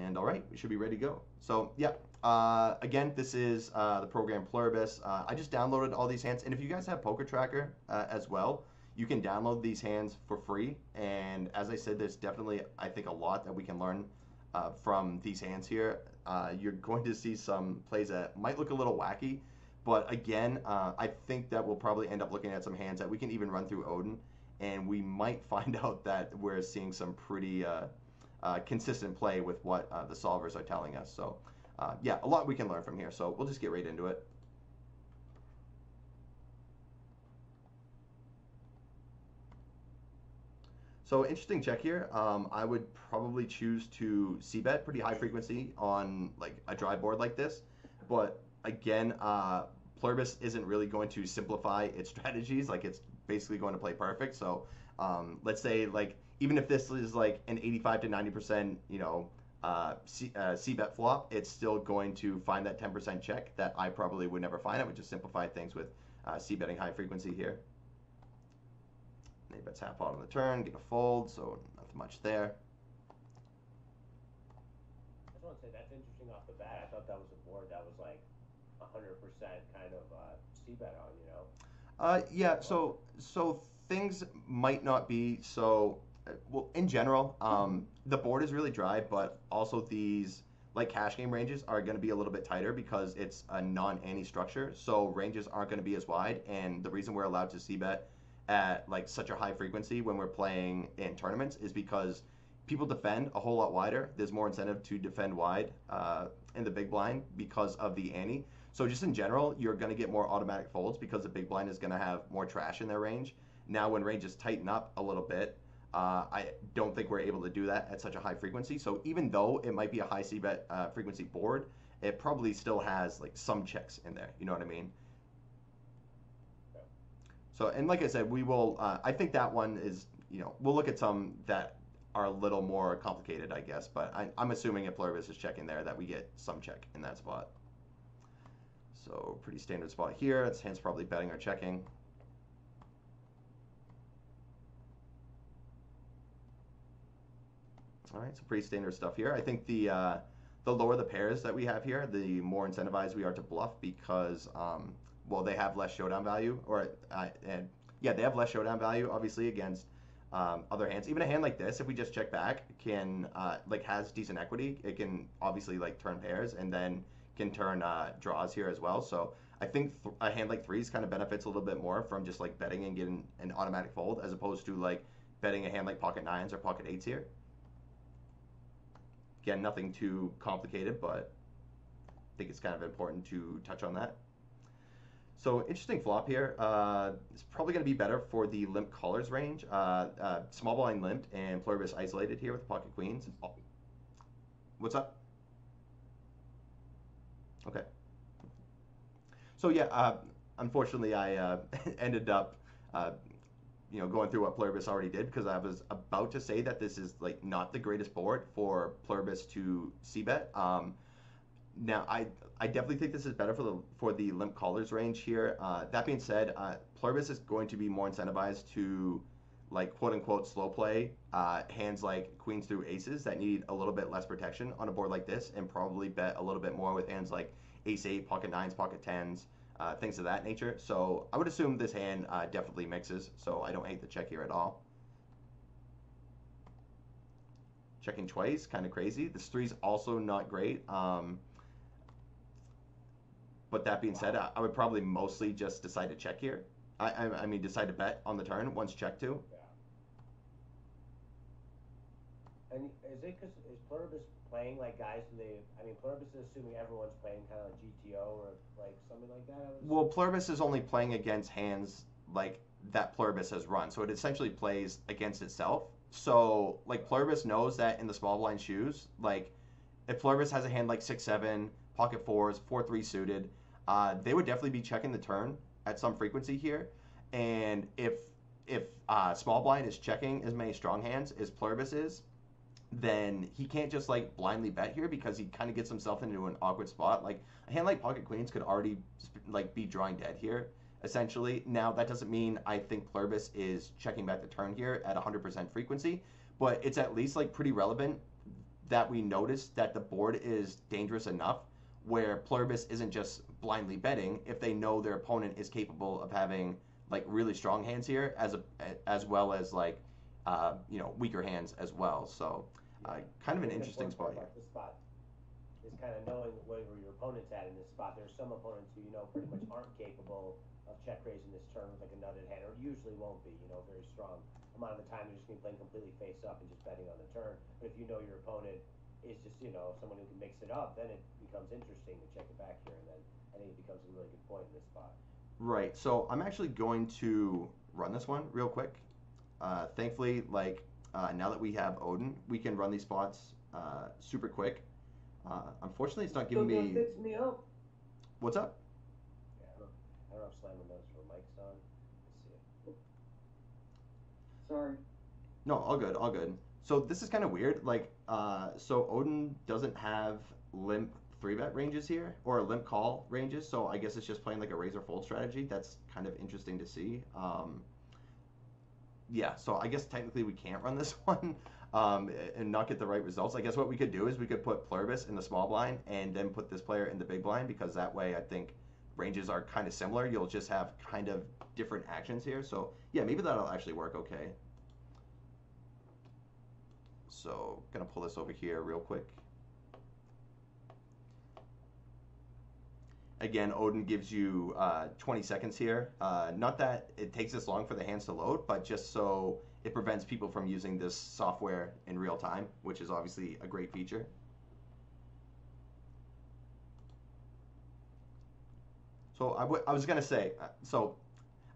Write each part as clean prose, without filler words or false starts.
And all right, we should be ready to go. So yeah, again, this is the program Pluribus. I just downloaded all these hands, and if you guys have Poker Tracker as well, you can download these hands for free. And as I said, there's definitely, I think, a lot that we can learn from these hands here. You're going to see some plays that might look a little wacky, but again, I think that we'll probably end up looking at some hands that we can even run through Odin, and we might find out that we're seeing some pretty consistent play with what the solvers are telling us. So yeah, a lot we can learn from here. So we'll just get right into it. So interesting check here. I would probably choose to c-bet pretty high frequency on like a dry board like this, but again, Pluribus isn't really going to simplify its strategies. Like it's basically going to play perfect. So let's say like even if this is like an 85 to 90%, you know, c-bet flop, it's still going to find that 10% check that I probably would never find. I would just simplify things with c-betting high frequency here. They bets half pot on the turn, get a fold, so nothing much there. I just want to say that's interesting off the bat. I thought that was a board that was like 100% kind of c-bet on, you know? Yeah, so things might not be so well in general. The board is really dry, but also these like cash game ranges are going to be a little bit tighter because it's a non-ante structure. So ranges aren't going to be as wide, and the reason we're allowed to c-bet at like such a high frequency when we're playing in tournaments is because people defend a whole lot wider. There's more incentive to defend wide in the big blind because of the ante. So just in general, you're going to get more automatic folds because the big blind is going to have more trash in their range. Now when ranges tighten up a little bit, I don't think we're able to do that at such a high frequency. So even though it might be a high c-bet frequency board, it probably still has like some checks in there. You know what I mean? So, and like I said, we will, I think that one is, you know, we'll look at some that are a little more complicated, I guess, but I'm assuming if Pluribus is checking there that we get some check in that spot. So pretty standard spot here. This hand's probably betting or checking. All right, so pretty standard stuff here. I think the lower the pairs that we have here, the more incentivized we are to bluff because well, they have less showdown value, or and yeah, they have less showdown value, obviously, against other hands. Even a hand like this, if we just check back, can like has decent equity. It can obviously like turn pairs and then can turn draws here as well. So I think a hand like threes kind of benefits a little bit more from just like betting and getting an automatic fold as opposed to like betting a hand like pocket nines or pocket eights here. Again, nothing too complicated, but I think it's kind of important to touch on that. So interesting flop here. It's probably going to be better for the limp callers range. Small blind limped and Pluribus isolated here with pocket queens. Oh. What's up? Okay. So yeah, unfortunately I ended up you know, going through what Pluribus already did because I was about to say that this is like not the greatest board for Pluribus to c-bet. Now I definitely think this is better for the limp callers range here. That being said, Pluribus is going to be more incentivized to like quote unquote slow play hands like queens through aces that need a little bit less protection on a board like this, and probably bet a little bit more with hands like ace eight, pocket nines, pocket tens. Things of that nature. So I would assume this hand definitely mixes, so I don't hate the check here at all. Checking twice, kind of crazy. This three's also not great. But that being said, I would probably mostly just decide to check here. I mean, decide to bet on the turn once checked to. Yeah. And is it because is Pluribus playing like guys and I mean, Pluribus is assuming everyone's playing kind of like GTO or like something like that? Well, Pluribus is only playing against hands like that Pluribus has run, so it essentially plays against itself. So like Pluribus knows that in the small blind shoes, like if Pluribus has a hand like 6-7, pocket fours, 4-3 suited, they would definitely be checking the turn at some frequency here. And if small blind is checking as many strong hands as Pluribus is, then he can't just like blindly bet here because he kind of gets himself into an awkward spot. Like a hand like pocket queens could already like be drawing dead here essentially. Now that doesn't mean I think Pluribus is checking back the turn here at 100% frequency, but it's at least like pretty relevant that we notice that the board is dangerous enough where Pluribus isn't just blindly betting if they know their opponent is capable of having like really strong hands here as well as like weaker hands as well. So kind of an interesting spot here. This spot is kind of knowing where your opponent's at in this spot. There's some opponents who pretty much aren't capable of check raising this turn with like a nutted hand, or usually won't be. Very strong amount of the time they're just going to be playing completely face up and just betting on the turn. But if you know your opponent is just someone who can mix it up, then it becomes interesting to check it back here, and then I think it becomes a really good point in this spot. Right. So I'm actually going to run this one real quick. Thankfully, now that we have Odin, we can run these spots super quick. Unfortunately, it's not giving me. Fix me up. What's up? Yeah, I don't know if slamming those for mics on. Let's see it. Sorry. No, all good, all good. So this is kind of weird. So Odin doesn't have limp 3-bet ranges here, or limp call ranges. So I guess it's just playing like a razor fold strategy. That's kind of interesting to see. Yeah, so I guess technically we can't run this one and not get the right results. I guess what we could do is we could put Pluribus in the small blind and then put this player in the big blind, because that way I think ranges are kind of similar. You'll just have kind of different actions here. So yeah, maybe that'll actually work okay. So gonna pull this over here real quick. Again, Odin gives you 20 seconds here. Not that it takes this long for the hands to load, but just so it prevents people from using this software in real time, which is obviously a great feature. So I was going to say, so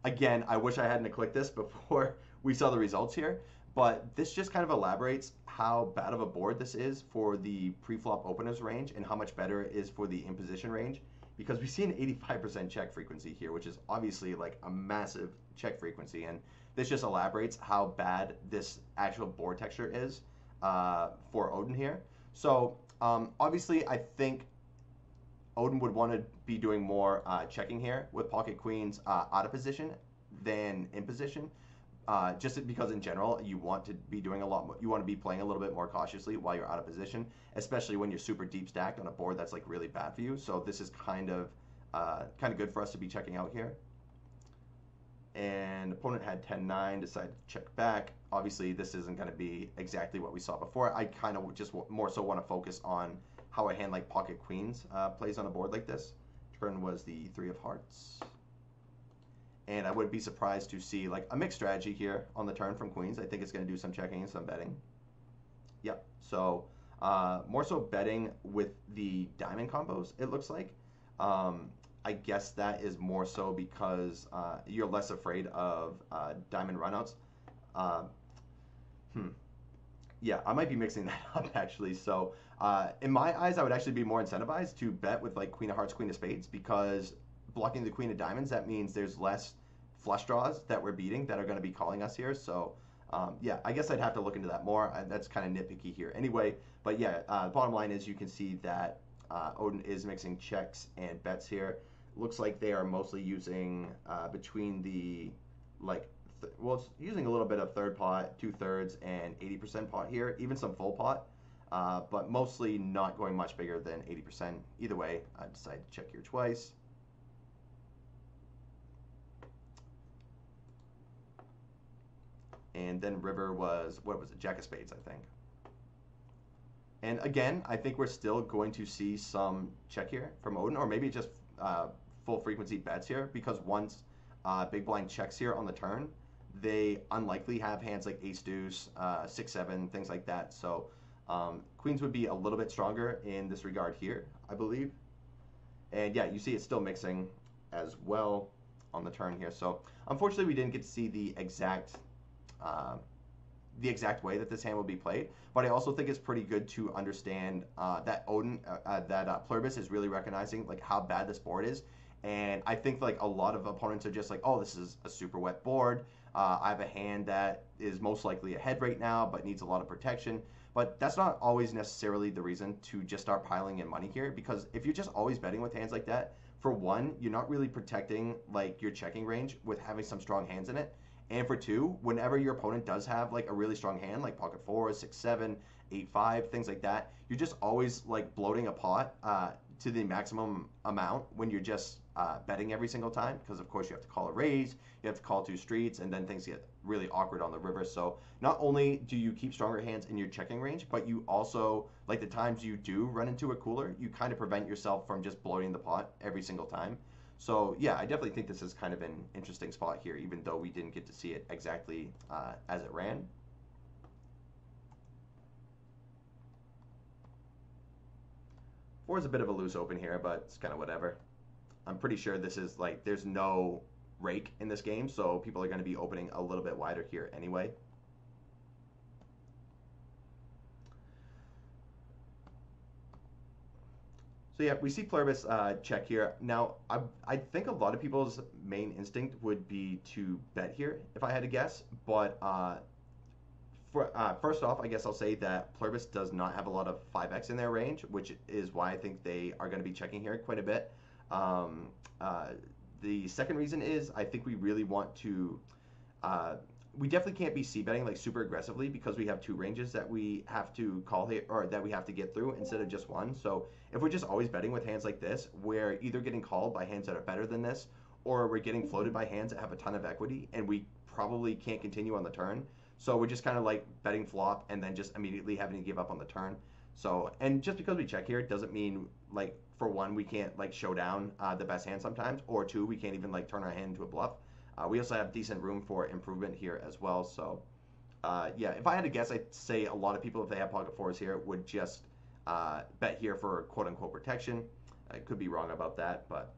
again, I wish I hadn't clicked this before we saw the results here, but this just kind of elaborates how bad of a board this is for the pre-flop openers range and how much better it is for the imposition range. Because we see an 85% check frequency here, which is obviously like a massive check frequency, and this just elaborates how bad this actual board texture is for Odin here. So obviously I think Odin would want to be doing more checking here with pocket queens out of position than in position. Just because in general you want to be doing a lot more, you want to be playing a little bit more cautiously while you're out of position, especially when you're super deep stacked on a board that's like really bad for you. So this is kind of good for us to be checking out here. And opponent had 10-9, decided to check back. Obviously this isn't going to be exactly what we saw before. I kind of just more so want to focus on how a hand like pocket queens plays on a board like this. Turn was the 3 of hearts. And I wouldn't be surprised to see like a mixed strategy here on the turn from queens. I think it's going to do some checking and some betting. Yep. So more so betting with the diamond combos, it looks like. I guess that is more so because you're less afraid of diamond runouts. Yeah, I might be mixing that up actually. So in my eyes, I would actually be more incentivized to bet with like queen of hearts, queen of spades, because blocking the queen of diamonds, that means there's less flush draws that we're beating that are going to be calling us here. So yeah, I guess I'd have to look into that more. That's kind of nitpicky here anyway. But yeah, the bottom line is you can see that Odin is mixing checks and bets here. Looks like they are mostly using between the it's using a little bit of third pot, 2/3, and 80% pot here, even some full pot. But mostly not going much bigger than 80%. Either way, I decided to check here twice. And then river was, what was it, jack of spades, I think. And again, I think we're still going to see some check here from Odin, or maybe just full frequency bets here, because once big blind checks here on the turn, they unlikely have hands like ace deuce, 6-7, things like that. So queens would be a little bit stronger in this regard here, I believe. And yeah, you see it's still mixing as well on the turn here. So unfortunately, we didn't get to see the exact way that this hand will be played, but I also think it's pretty good to understand that Odin, Pluribus is really recognizing like how bad this board is, and I think like a lot of opponents are just like, oh, this is a super wet board. I have a hand that is most likely ahead right now, but needs a lot of protection. But that's not always necessarily the reason to just start piling in money here, because if you're just always betting with hands like that, for one, you're not really protecting like your checking range with having some strong hands in it. And for two, whenever your opponent does have like a really strong hand, like pocket fours, 6-7, 8-5, things like that. You're just always like bloating a pot to the maximum amount when you're just betting every single time, because of course you have to call a raise, you have to call two streets, and then things get really awkward on the river. So not only do you keep stronger hands in your checking range, but you also, like the times you do run into a cooler, you kind of prevent yourself from just bloating the pot every single time. So yeah, I definitely think this is kind of an interesting spot here, even though we didn't get to see it exactly as it ran. Four is a bit of a loose open here, but it's kind of whatever. I'm pretty sure this is like, there's no rake in this game, so people are going to be opening a little bit wider here anyway. So yeah, we see Pluribus check here. Now, I think a lot of people's main instinct would be to bet here, if I had to guess. But first off, I guess I'll say that Pluribus does not have a lot of 5x in their range, which is why I think they are going to be checking here quite a bit. The second reason is I think we really want to we definitely can't be c-betting like super aggressively, because we have two ranges that we have to call here, or that we have to get through instead of just one. So if we're just always betting with hands like this, we're either getting called by hands that are better than this, or we're getting floated by hands that have a ton of equity, and we probably can't continue on the turn. So we're just kind of like betting flop and then just immediately having to give up on the turn. So, and just because we check here doesn't mean, like, for one, we can't like show down the best hand sometimes, or two, we can't even like turn our hand into a bluff. We also have decent room for improvement here as well. So yeah, if I had to guess, I'd say a lot of people, if they have pocket fours here, would just bet here for quote unquote protection. I could be wrong about that, but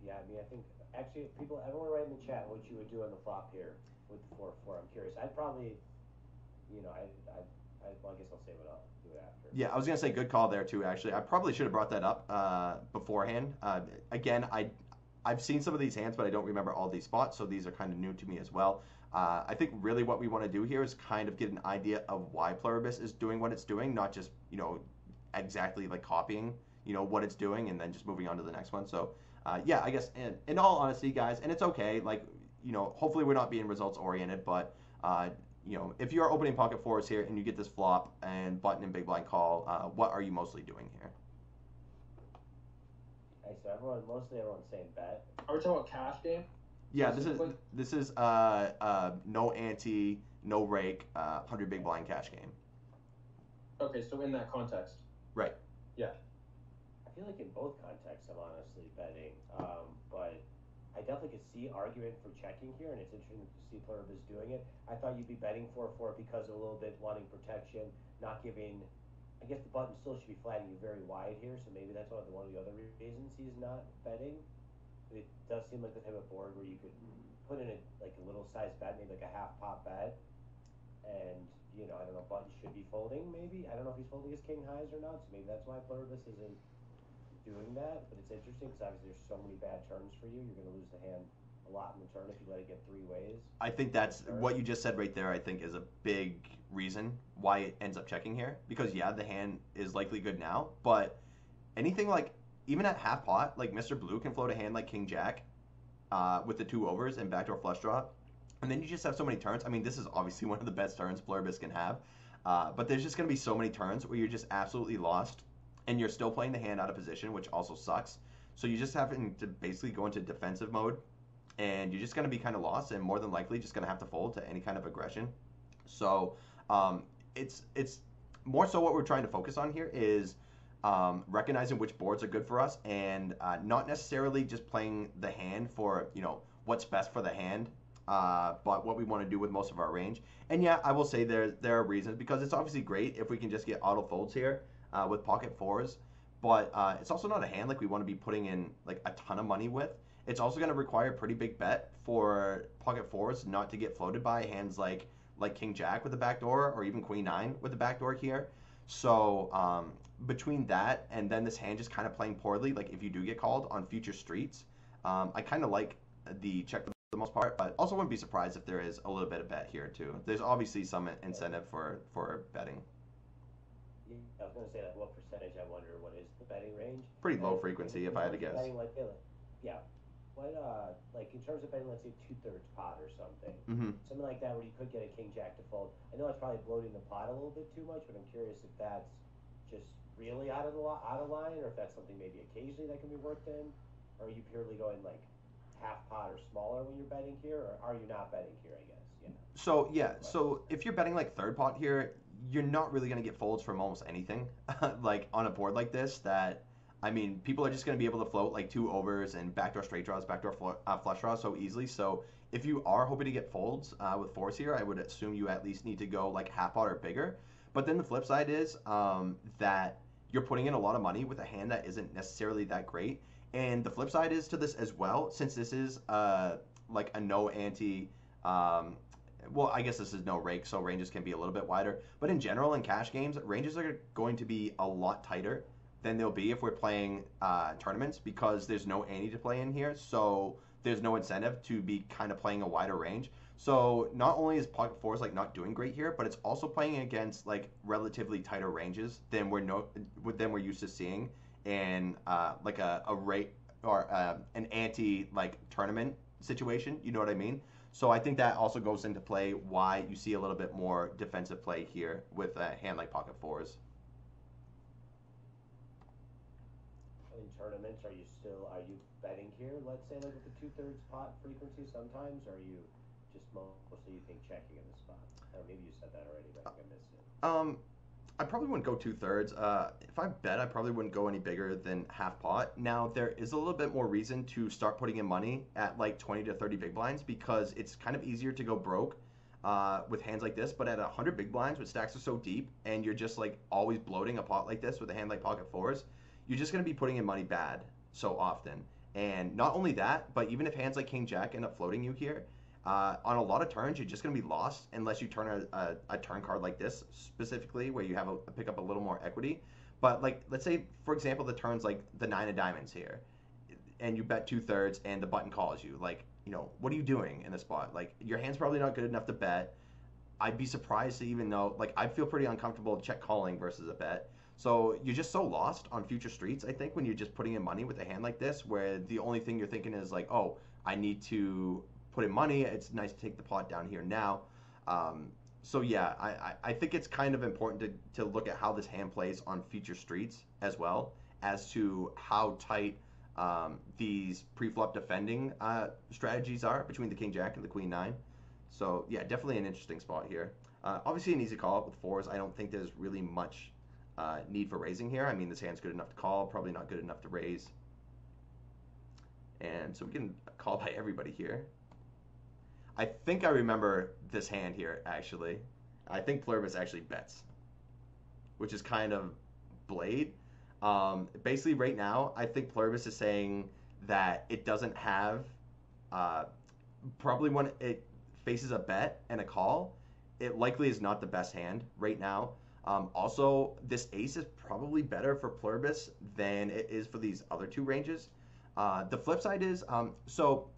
yeah, I mean, I think actually everyone write in the chat what you would do on the flop here with the 4-4. I'm curious. I'd probably, you know, well, I guess I'll say what I'll do after. Yeah, I was gonna say good call there too. Actually, I probably should have brought that up beforehand. Again, I've seen some of these hands, but I don't remember all these spots, so these are kind of new to me as well. I think really what we want to do here is kind of get an idea of why Pluribus is doing what it's doing, not just, you know, exactly like copying, you know, what it's doing and then just moving on to the next one. So yeah, I guess in all honesty, guys, and it's okay, like, you know, hopefully we're not being results oriented, but you know, if you're opening pocket fours here and you get this flop and button and big blind call, what are you mostly doing here? Okay, so mostly everyone's saying bet. Are we talking about cash game? Yeah, this is no ante, no rake, 100 big blind cash game. Okay, so in that context. Right. Yeah. I feel like in both contexts I'm honestly betting, but I definitely could see argument for checking here, and it's interesting to see Pluribus doing it. I thought you'd be betting 4-4 because of a little bit wanting protection, not giving. I guess the button still should be flattening you very wide here, so maybe that's one of the other reasons he's not betting. But it does seem like the type of board where you could put in like a little size bet, maybe like a half pot bet, and you know, I don't know, button should be folding maybe. I don't know if he's folding his king highs or not, so maybe that's why Pluribus isn't doing that. But it's interesting because obviously there's so many bad turns for you. You're going to lose the hand a lot in the turn if you let it get three ways. I think that's what you just said right there. I think is a big reason why it ends up checking here, because yeah, the hand is likely good now, but anything like even at half pot, like Mr. Blue can float a hand like King Jack with the two overs and backdoor flush draw, and then you just have so many turns. I mean, this is obviously one of the best turns Pluribus can have, but there's just going to be so many turns where you're just absolutely lost and you're still playing the hand out of position, which also sucks. So you just having to basically go into defensive mode, and you're just going to be kind of lost and more than likely just going to have to fold to any kind of aggression. So it's more so what we're trying to focus on here is recognizing which boards are good for us, and not necessarily just playing the hand for, you know, what's best for the hand, but what we want to do with most of our range. And yeah, I will say there are reasons, because it's obviously great if we can just get auto folds here with pocket fours, but it's also not a hand like we want to be putting in like a ton of money with. It's also going to require a pretty big bet for pocket fours not to get floated by hands like King Jack with the backdoor, or even Queen 9 with the backdoor here. So between that and then this hand just kind of playing poorly, like if you do get called on future streets, I kind of like the check for the most part, but also wouldn't be surprised if there is a little bit of bet here too. There's obviously some incentive for betting. Yeah, I was going to say, like, what percentage, I wonder, what is the betting range? Pretty low frequency, if I had to guess. Betting like, yeah. what like in terms of betting, let's say 2/3 pot or something, Hmm. something like that where you could get a king jack to fold. I know that's probably bloating the pot a little bit too much, but I'm curious if that's just really out of line, or if that's something maybe occasionally that can be worked in, or are you purely going like half pot or smaller when you're betting here, or are you not betting here? I guess So yeah, good question. so if you're betting like third pot here, you're not really gonna get folds from almost anything, like on a board like this. That I mean, people are just gonna be able to float like two overs and backdoor straight draws, flush draws so easily. So if you are hoping to get folds with fours here, I would assume you at least need to go like half pot or bigger. But then the flip side is that you're putting in a lot of money with a hand that isn't necessarily that great. And the flip side is to this as well, since this is like a no ante. Well, I guess this is no rake, so ranges can be a little bit wider. But in general, in cash games, ranges are going to be a lot tighter than they'll be if we're playing tournaments because there's no ante to play in here. So there's no incentive to be kind of playing a wider range. So not only is pocket fours like not doing great here, but it's also playing against like relatively tighter ranges than we're used to seeing in like a rate or an ante like tournament situation. You know what I mean? So I think that also goes into play why you see a little bit more defensive play here with a hand like pocket fours. In tournaments, are you betting here? Let's say like with the 2/3 pot frequency sometimes, or are you just mostly you think checking in the spot? Or maybe you said that already, but I think I missed it. Um, I probably wouldn't go 2/3. If I bet, I probably wouldn't go any bigger than half pot. Now there is a little bit more reason to start putting in money at like 20 to 30 big blinds because it's kind of easier to go broke with hands like this. But at 100 big blinds, with stacks are so deep, and you're just like always bloating a pot like this with a hand like pocket fours, you're just gonna be putting in money bad so often. And not only that, but even if hands like King Jack end up floating you here, on a lot of turns, you're just going to be lost unless you turn a turn card like this specifically, where you have pick up a little more equity. But like, let's say, for example, the turns like the nine of diamonds here, and you bet 2/3, and the button calls you. Like, what are you doing in the spot? Like, your hand's probably not good enough to bet. I'd be surprised to even know. Like, I feel pretty uncomfortable check calling versus a bet. So you're just so lost on future streets, I think, when you're just putting in money with a hand like this, where the only thing you're thinking is like, oh, I need to put in money. It's nice to take the pot down here now. So yeah, I think it's kind of important to look at how this hand plays on future streets as well as to how tight these pre-flop defending strategies are between the king jack and the queen nine. So yeah, definitely an interesting spot here. Obviously an easy call up with fours. I don't think there's really much need for raising here. I mean, this hand's good enough to call, probably not good enough to raise. And so we can call by everybody here. I think I remember this hand here, actually. I think Pluribus actually bets, which is kind of Blade. Basically, right now, I think Pluribus is saying that it doesn't have, probably when it faces a bet and a call, it likely is not the best hand right now. Also, this ace is probably better for Pluribus than it is for these other two ranges. The flip side is, so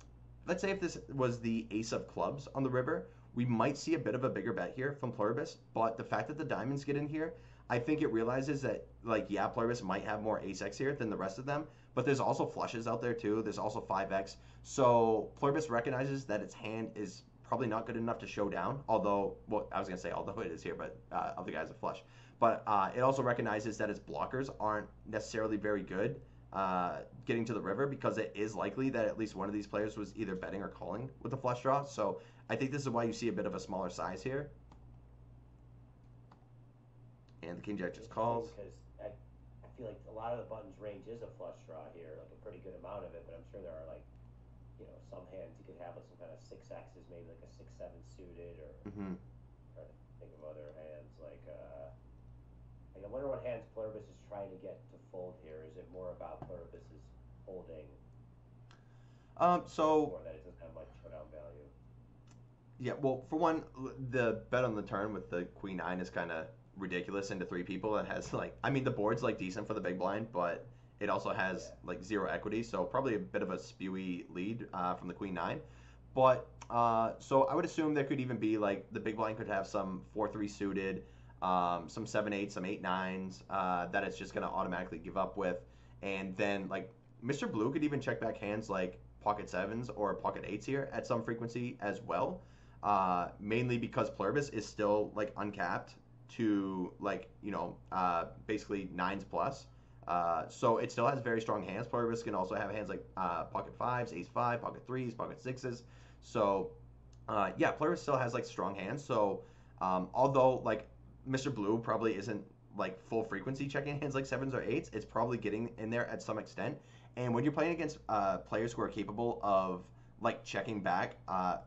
let's say if this was the ace of clubs on the river, we might see a bit of a bigger bet here from Pluribus, but the fact that the diamonds get in here, I think it realizes that, like, yeah, Pluribus might have more ace-x here than the rest of them, but there's also flushes out there too. There's also 5x. So Pluribus recognizes that its hand is probably not good enough to show down, although, well, I was going to say although it is here, but other guys are flush. But it also recognizes that its blockers aren't necessarily very good getting to the river, because it is likely that at least one of these players was either betting or calling with a flush draw. So I think this is why you see a bit of a smaller size here. And the king jack just calls. Because I feel like a lot of the buttons range is a flush draw here, like a pretty good amount of it, but I'm sure there are like, some hands you could have like some kind of 6x's, maybe like a 6-7 suited, or trying to think of other hands like I wonder what hands Pluribus is trying to get to fold here. Is it more about Pluribus's holding? So or that it doesn't have much showdown value? yeah, well, for one, the bet on the turn with the queen nine is kind of ridiculous into three people. It has like, I mean, the board's like decent for the big blind, but it also has like zero equity, so probably a bit of a spewy lead from the queen nine. But so I would assume there could even be like the big blind could have some 4-3 suited, some 7-8, some 8-9s that it's just gonna automatically give up with, and then like Mr. Blue could even check back hands like pocket sevens or pocket eights here at some frequency as well. Mainly because Pluribus is still like uncapped to like basically nines plus. So it still has very strong hands. Pluribus can also have hands like pocket fives, ace five, pocket threes, pocket sixes. So yeah, Pluribus still has like strong hands. So although like Mr. Blue probably isn't like full frequency checking hands like sevens or eights, it's probably getting in there at some extent. And when you're playing against players who are capable of like checking back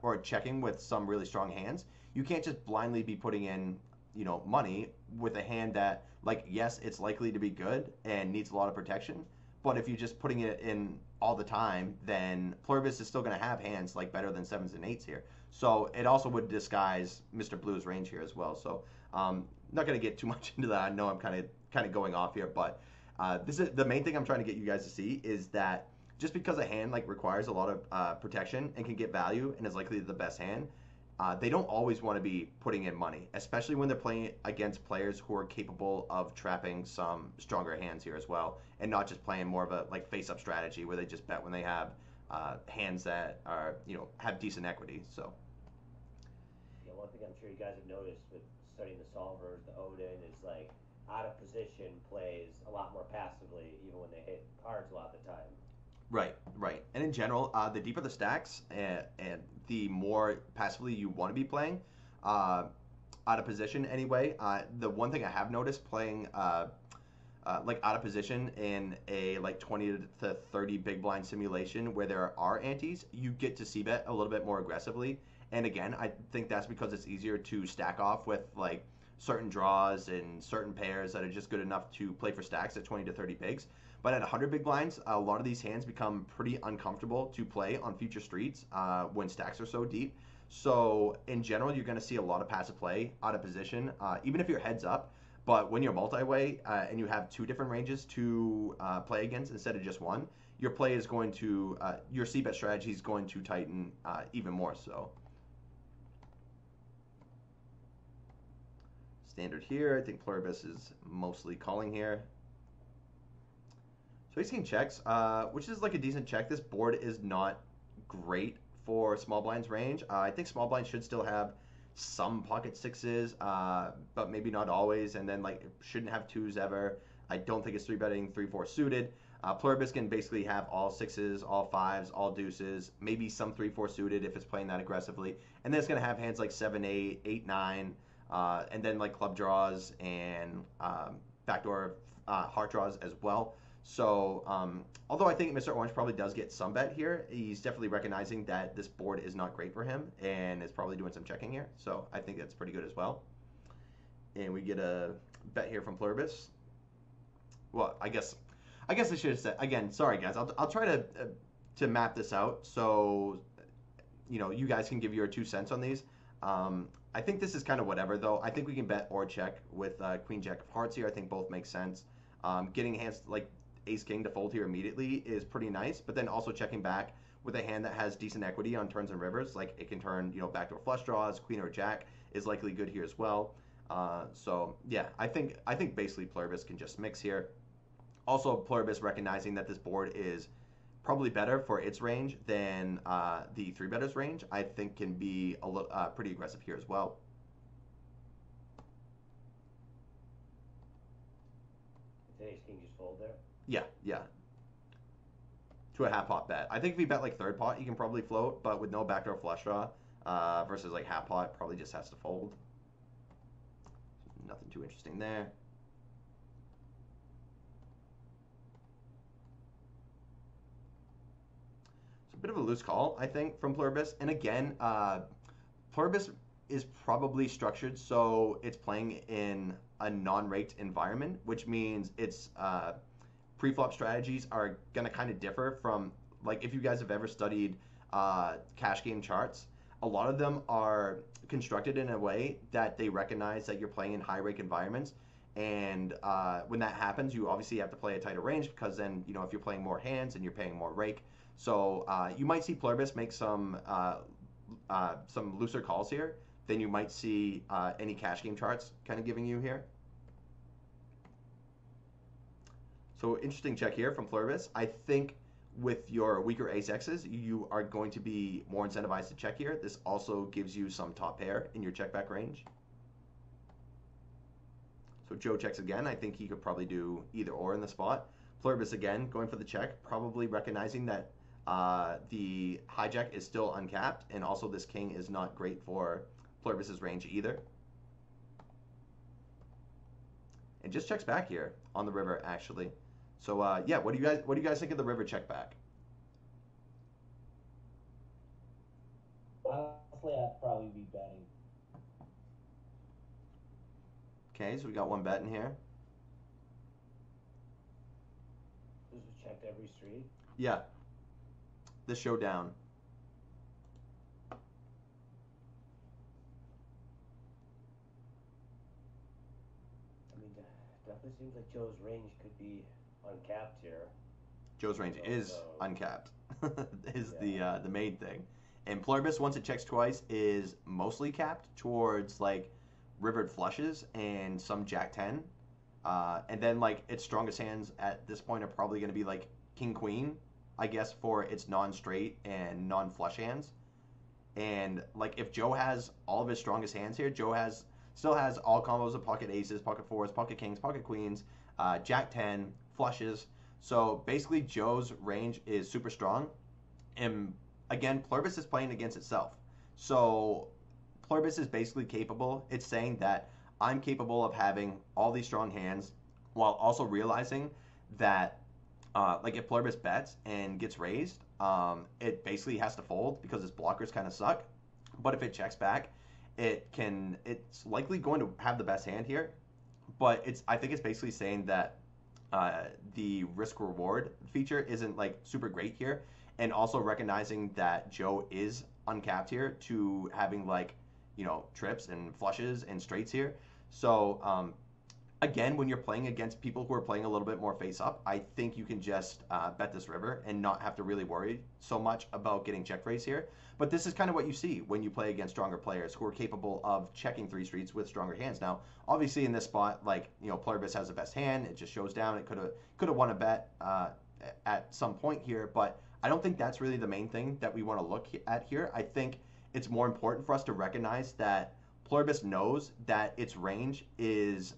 or checking with some really strong hands, you can't just blindly be putting in money with a hand that like yes it's likely to be good and needs a lot of protection, but if you're just putting it in all the time, then Pluribus is still going to have hands like better than sevens and eights here. So it also would disguise Mr. Blue's range here as well. So not going to get too much into that. I know I'm kind of going off here, but this is the main thing I'm trying to get you guys to see is that just because a hand like requires a lot of protection and can get value and is likely the best hand, they don't always want to be putting in money, especially when they're playing against players who are capable of trapping some stronger hands here as well, and not just playing more of a like face-up strategy where they just bet when they have hands that are have decent equity. So yeah, one thing I'm sure you guys have noticed with studying the solvers, the Odin, is like out of position plays a lot more passively, even when they hit cards a lot of the time. right, right. And in general, the deeper the stacks and the more passively you want to be playing, out of position anyway. The one thing I have noticed playing like out of position in a like 20 to 30 big blind simulation where there are antes, you get to c-bet a little bit more aggressively. And again, I think that's because it's easier to stack off with like certain draws and certain pairs that are just good enough to play for stacks at 20 to 30 bigs. But at 100 big blinds, a lot of these hands become pretty uncomfortable to play on future streets when stacks are so deep. So in general, you're going to see a lot of passive play out of position, even if you're heads up. But when you're multi-way and you have two different ranges to play against instead of just one, your play is going to, your c-bet strategy is going to tighten even more so. Standard here, I think Pluribus is mostly calling here. So ace king checks, which is like a decent check. This board is not great for small blind's range. I think small blind should still have some pocket sixes, but maybe not always, and then like it shouldn't have twos ever. I don't think it's 3-betting 3-4 suited. Pluribus can basically have all sixes, all fives, all deuces, maybe some 3-4 suited if it's playing that aggressively, and then it's going to have hands like 7-8, 8-9, and then like club draws and backdoor heart draws as well. So although I think Mr. Orange probably does get some bet here, he's definitely recognizing that this board is not great for him and is probably doing some checking here. So I think that's pretty good as well. And we get a bet here from Pluribus. Well, I guess I should have said again. Sorry guys, I'll try to map this out so you guys can give your 2 cents on these. I think this is kind of whatever though. I think we can bet or check with Queen Jack of Hearts here. I think both make sense. Getting hands like Ace King to fold here immediately is pretty nice, but then also checking back with a hand that has decent equity on turns and rivers, like it can turn backdoor flush draws, Queen or Jack is likely good here as well. So yeah, I think basically Pluribus can just mix here. Also, Pluribus recognizing that this board is probably better for its range than the 3-betters range, I think can be a little pretty aggressive here as well. Did Ace King just fold there? Yeah, yeah. To a half pot bet. I think if you bet like third pot, you can probably float, but with no backdoor flush draw versus like half pot, probably just has to fold. Nothing too interesting there. It's a bit of a loose call, I think, from Pluribus. And again, Pluribus is probably structured so it's playing in a non-raked environment, which means its pre-flop strategies are going to kind of differ from, like, if you guys have ever studied cash game charts, a lot of them are constructed in a way that they recognize that you're playing in high rake environments. And when that happens, you obviously have to play a tighter range because then, if you're playing more hands and you're paying more rake. So you might see Pluribus make some looser calls here than you might see any cash game charts kind of giving you here. So interesting check here from Pluribus. I think with your weaker ace X's, you are going to be more incentivized to check here. This also gives you some top pair in your check back range. So Joe checks again. I think he could probably do either or in the spot. Pluribus again going for the check, probably recognizing that the hijack is still uncapped, and also this king is not great for Pluribus's range either. And just checks back here on the river actually. So yeah, what do you guys think of the river check back? Honestly, I'd probably be betting. Okay, so we got one bet in here. This was checked every street. Yeah. The showdown. I mean, definitely seems like Joe's range could be uncapped here. Joe's range is uncapped. Is the main thing. And Pluribus, once it checks twice, is mostly capped towards like rivered flushes and some Jack 10. And then like its strongest hands at this point are probably going to be like King Queen, I guess, for its non-straight and non-flush hands. And like if Joe has all of his strongest hands here, Joe still has all combos of pocket aces, pocket fours, pocket kings, pocket queens, Jack 10, flushes. So basically Joe's range is super strong. And again, Pluribus is playing against itself. So Pluribus is basically capable. It's saying that I'm capable of having all these strong hands while also realizing that like if Pluribus bets and gets raised, it basically has to fold because its blockers kind of suck. But if it checks back, it's likely going to have the best hand here. But I think it's basically saying that the risk reward feature isn't like super great here, and also recognizing that Joe is uncapped here to having like, you know, trips and flushes and straights here. So again, when you're playing against people who are playing a little bit more face up, I think you can just bet this river and not have to really worry so much about getting check raise here. But this is kind of what you see when you play against stronger players who are capable of checking three streets with stronger hands. Now, obviously in this spot, like, you know, Pluribus has the best hand. It just shows down. It could have won a bet at some point here, but I don't think that's really the main thing that we want to look at here. I think it's more important for us to recognize that Pluribus knows that its range is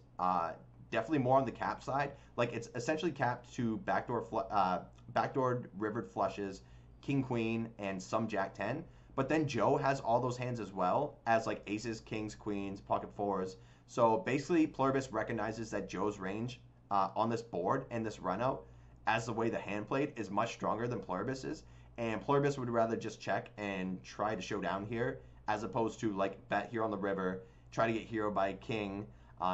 definitely more on the cap side. Like it's essentially capped to backdoor rivered flushes, king queen, and some jack 10. But then Joe has all those hands as well as like aces, kings, queens, pocket fours. So basically Pluribus recognizes that Joe's range on this board and this run out, as the way the hand played, is much stronger than Pluribus's. And Pluribus would rather just check and try to show down here, as opposed to like bet here on the river, try to get hero by king.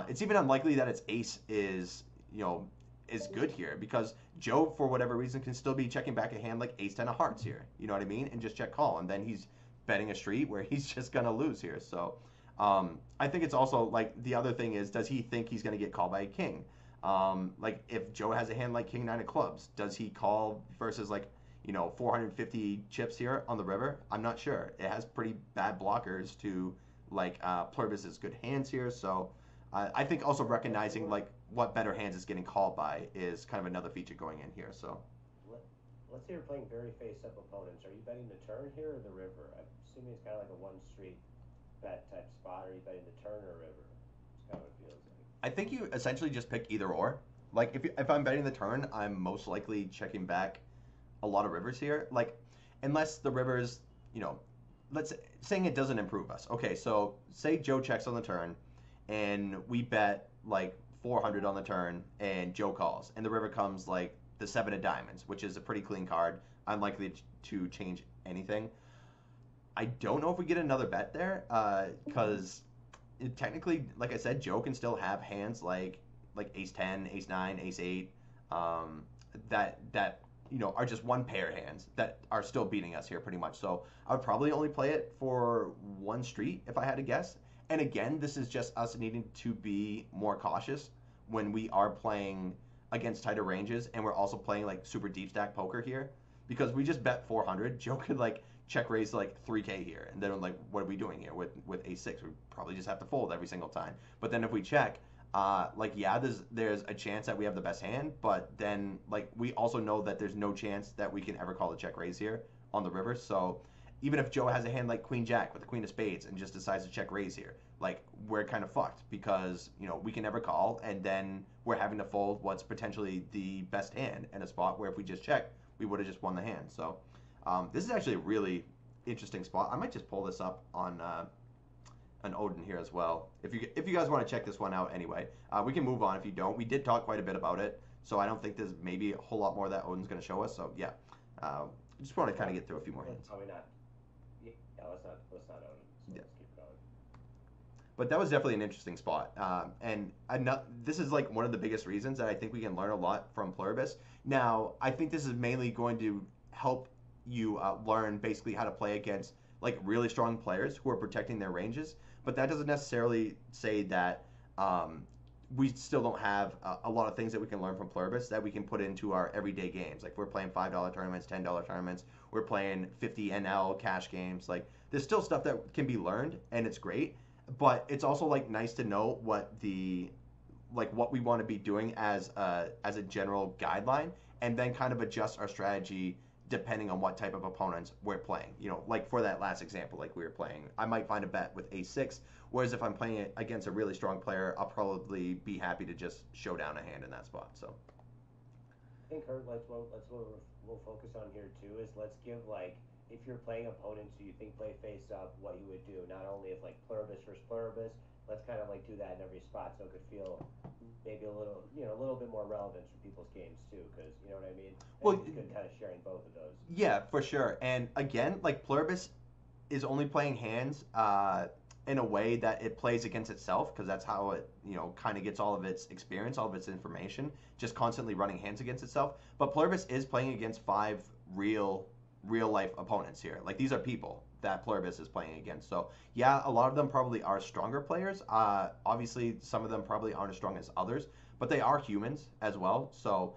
It's even unlikely that its ace is good here, because Joe, for whatever reason, can still be checking back a hand like ace 10 of hearts here. You know what I mean? And just check call, and then he's betting a street where he's just gonna lose here. So I think it's also like the other thing is, does he think he's gonna get called by a king? Like if Joe has a hand like king 9 of clubs, does he call versus like 450 chips here on the river? I'm not sure. It has pretty bad blockers to like Pluribus's good hands here. So I think also recognizing like what better hands is getting called by is kind of another feature going in here. So let's say you're playing very face-up opponents. Are you betting the turn here or the river? I'm assuming it's kind of like a one-street bet type spot. Are you betting the turn or river? It's kind of what it feels like. I think you essentially just pick either or. Like if I'm betting the turn, I'm most likely checking back a lot of rivers here. Like unless the rivers, saying it doesn't improve us. Okay, so say Joe checks on the turn, and we bet like 400 on the turn, and Joe calls, and the river comes like the 7 of diamonds, which is a pretty clean card, unlikely to change anything. I don't know if we get another bet there, because technically, like I said, Joe can still have hands like ace 10, ace 9, ace 8, that are just one pair hands that are still beating us here pretty much. So I would probably only play it for one street if I had to guess. And again, this is just us needing to be more cautious when we are playing against tighter ranges, and we're also playing like super deep stack poker here, because we just bet 400. Joe could like check raise like 3K here, and then like, what are we doing here with ace 6? We probably just have to fold every single time. But then if we check, like yeah, there's a chance that we have the best hand, but then like we also know that there's no chance that we can ever call a check raise here on the river. So even if Joe has a hand like Queen Jack with the Queen of Spades and just decides to check raise here, like we're kind of fucked because we can never call, and then we're having to fold what's potentially the best hand in a spot where if we just check, we would have just won the hand. So this is actually a really interesting spot. I might just pull this up on an Odin here as well. If you guys want to check this one out anyway, we can move on if you don't. We did talk quite a bit about it, so I don't think there's maybe a whole lot more that Odin's going to show us. So yeah, just want to kind of get through a few more hands. Probably not. Yeah, let's not Odin. So Yeah. let's keep going. But that was definitely an interesting spot, and this is like one of the biggest reasons that I think we can learn a lot from Pluribus. Now, I think this is mainly going to help you learn basically how to play against like really strong players who are protecting their ranges. But that doesn't necessarily say that we still don't have a lot of things that we can learn from Pluribus that we can put into our everyday games. Like we're playing $5 tournaments, $10 tournaments, we're playing 50 NL cash games. Like there's still stuff that can be learned, and it's great. But it's also like nice to know what we want to be doing as a general guideline, and then kind of adjust our strategy depending on what type of opponents we're playing. Like for that last example, like we were playing, I might find a bet with a6, whereas if I'm playing it against a really strong player, I'll probably be happy to just show down a hand in that spot. So I think Kurt, we'll focus on here too is let's give like if you're playing opponents who you think play face up, what you would do. Not only if like Pluribus versus Pluribus, let's kind of like do that in every spot so it could feel maybe a little bit more relevant for people's games too, because you know what I mean. Well, it's good kind of sharing both of those. yeah, for sure. And again, like Pluribus is only playing hands in a way that it plays against itself, because that's how it kind of gets all of its experience, all of its information, just constantly running hands against itself. But Pluribus is playing against 5 real life opponents here. Like these are people that Pluribus is playing against. So yeah, a lot of them probably are stronger players. Obviously, some of them probably aren't as strong as others, but they are humans as well. So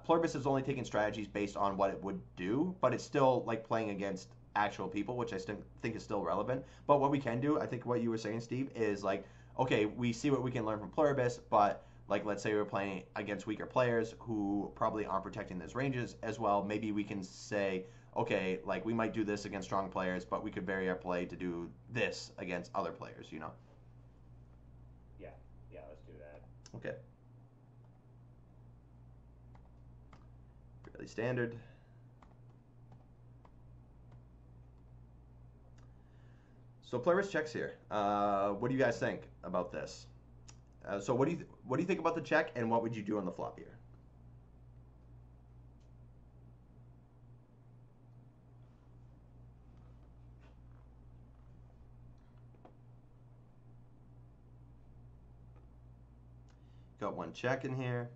Pluribus is only taking strategies based on what it would do, but it's still like playing against actual people, which I still think is still relevant. But what we can do, I think what you were saying, Steve, is like, okay, we see what we can learn from Pluribus, but like let's say we're playing against weaker players who probably aren't protecting those ranges as well. Maybe we can say, okay, like we might do this against strong players, but we could vary our play to do this against other players, Yeah, let's do that. Okay. Fairly standard. So Pluribus checks here. What do you guys think about this? So what do you think about the check, and what would you do on the flop here? Got one check in here.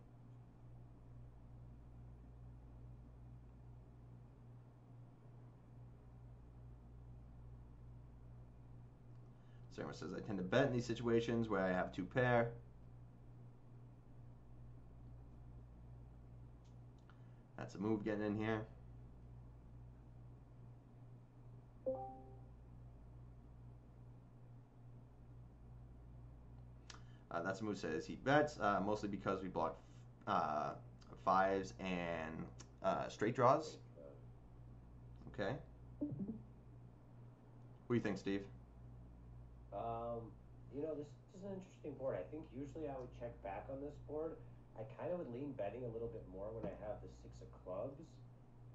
Sarah says, I tend to bet in these situations where I have 2 pair. That's a move getting in here. That's a move says he bets, mostly because we block 5s and straight draws. Okay. What do you think, Steve? This is an interesting board. I think usually I would check back on this board. I kind of would lean betting a little bit more when I have the 6 of clubs.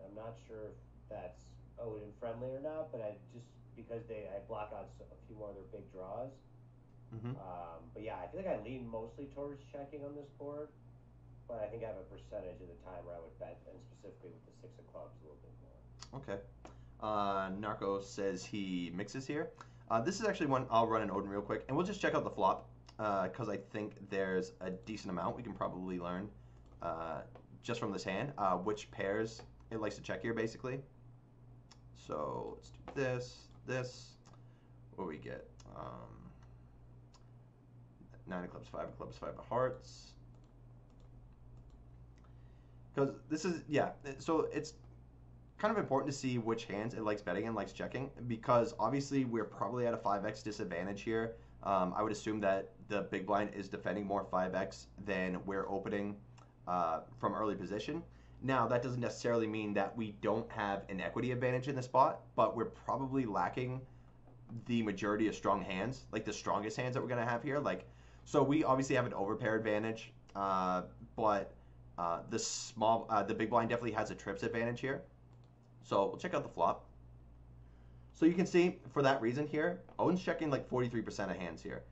I'm not sure if that's Odin friendly or not, but because I block out a few more of their big draws. Mm-hmm. But yeah, I feel like I lean mostly towards checking on this board, but I think I have a percentage of the time where I would bet, and specifically with the 6 of clubs a little bit more. Okay. Narco says he mixes here. This is actually one I'll run an Odin real quick, and we'll just check out the flop, because I think there's a decent amount we can probably learn just from this hand, which pairs it likes to check here, basically. So let's do this. What do we get? 9 of clubs, 5 of clubs, 5 of hearts. Because this is, yeah, so it's kind of important to see which hands it likes betting and likes checking, because obviously we're probably at a 5x disadvantage here. I would assume that the big blind is defending more 5x than we're opening from early position. Now, that doesn't necessarily mean that we don't have an equity advantage in the spot, but we're probably lacking the majority of strong hands, like the strongest hands that we're going to have here. Like, so we obviously have an overpair advantage, but the big blind definitely has a trips advantage here. So we'll check out the flop. So you can see for that reason here, Odin's checking like 43% of hands here,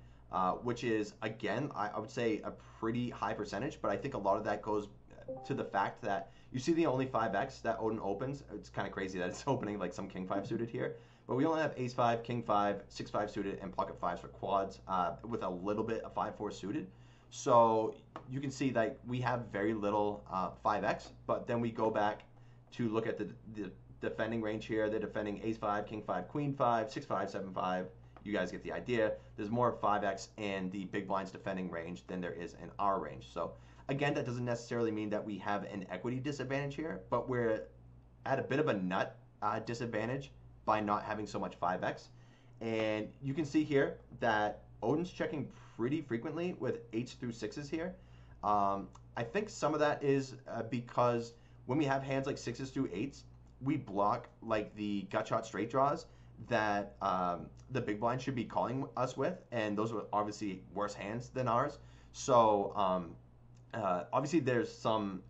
which is, again, I would say a pretty high percentage, but I think a lot of that goes to the fact that you see the only 5x that Odin opens. It's kind of crazy that it's opening like some king 5 suited here, but we only have ace 5, king 5, 6 5 suited, and pocket 5s for quads with a little bit of 5 4 suited. So you can see that we have very little 5x, but then we go back to look at the defending range here. They're defending ace 5, king 5, queen 5, 6 5, 7 5. You guys get the idea. There's more 5x in the big blind's defending range than there is in our range. So again, that doesn't necessarily mean that we have an equity disadvantage here, but we're at a bit of a nut disadvantage by not having so much 5x. And you can see here that Odin's checking pretty frequently with 8s through 6s here. I think some of that is because when we have hands like 6s through 8s, we block like the gut shot straight draws that the big blind should be calling us with, and those are obviously worse hands than ours. So obviously there's some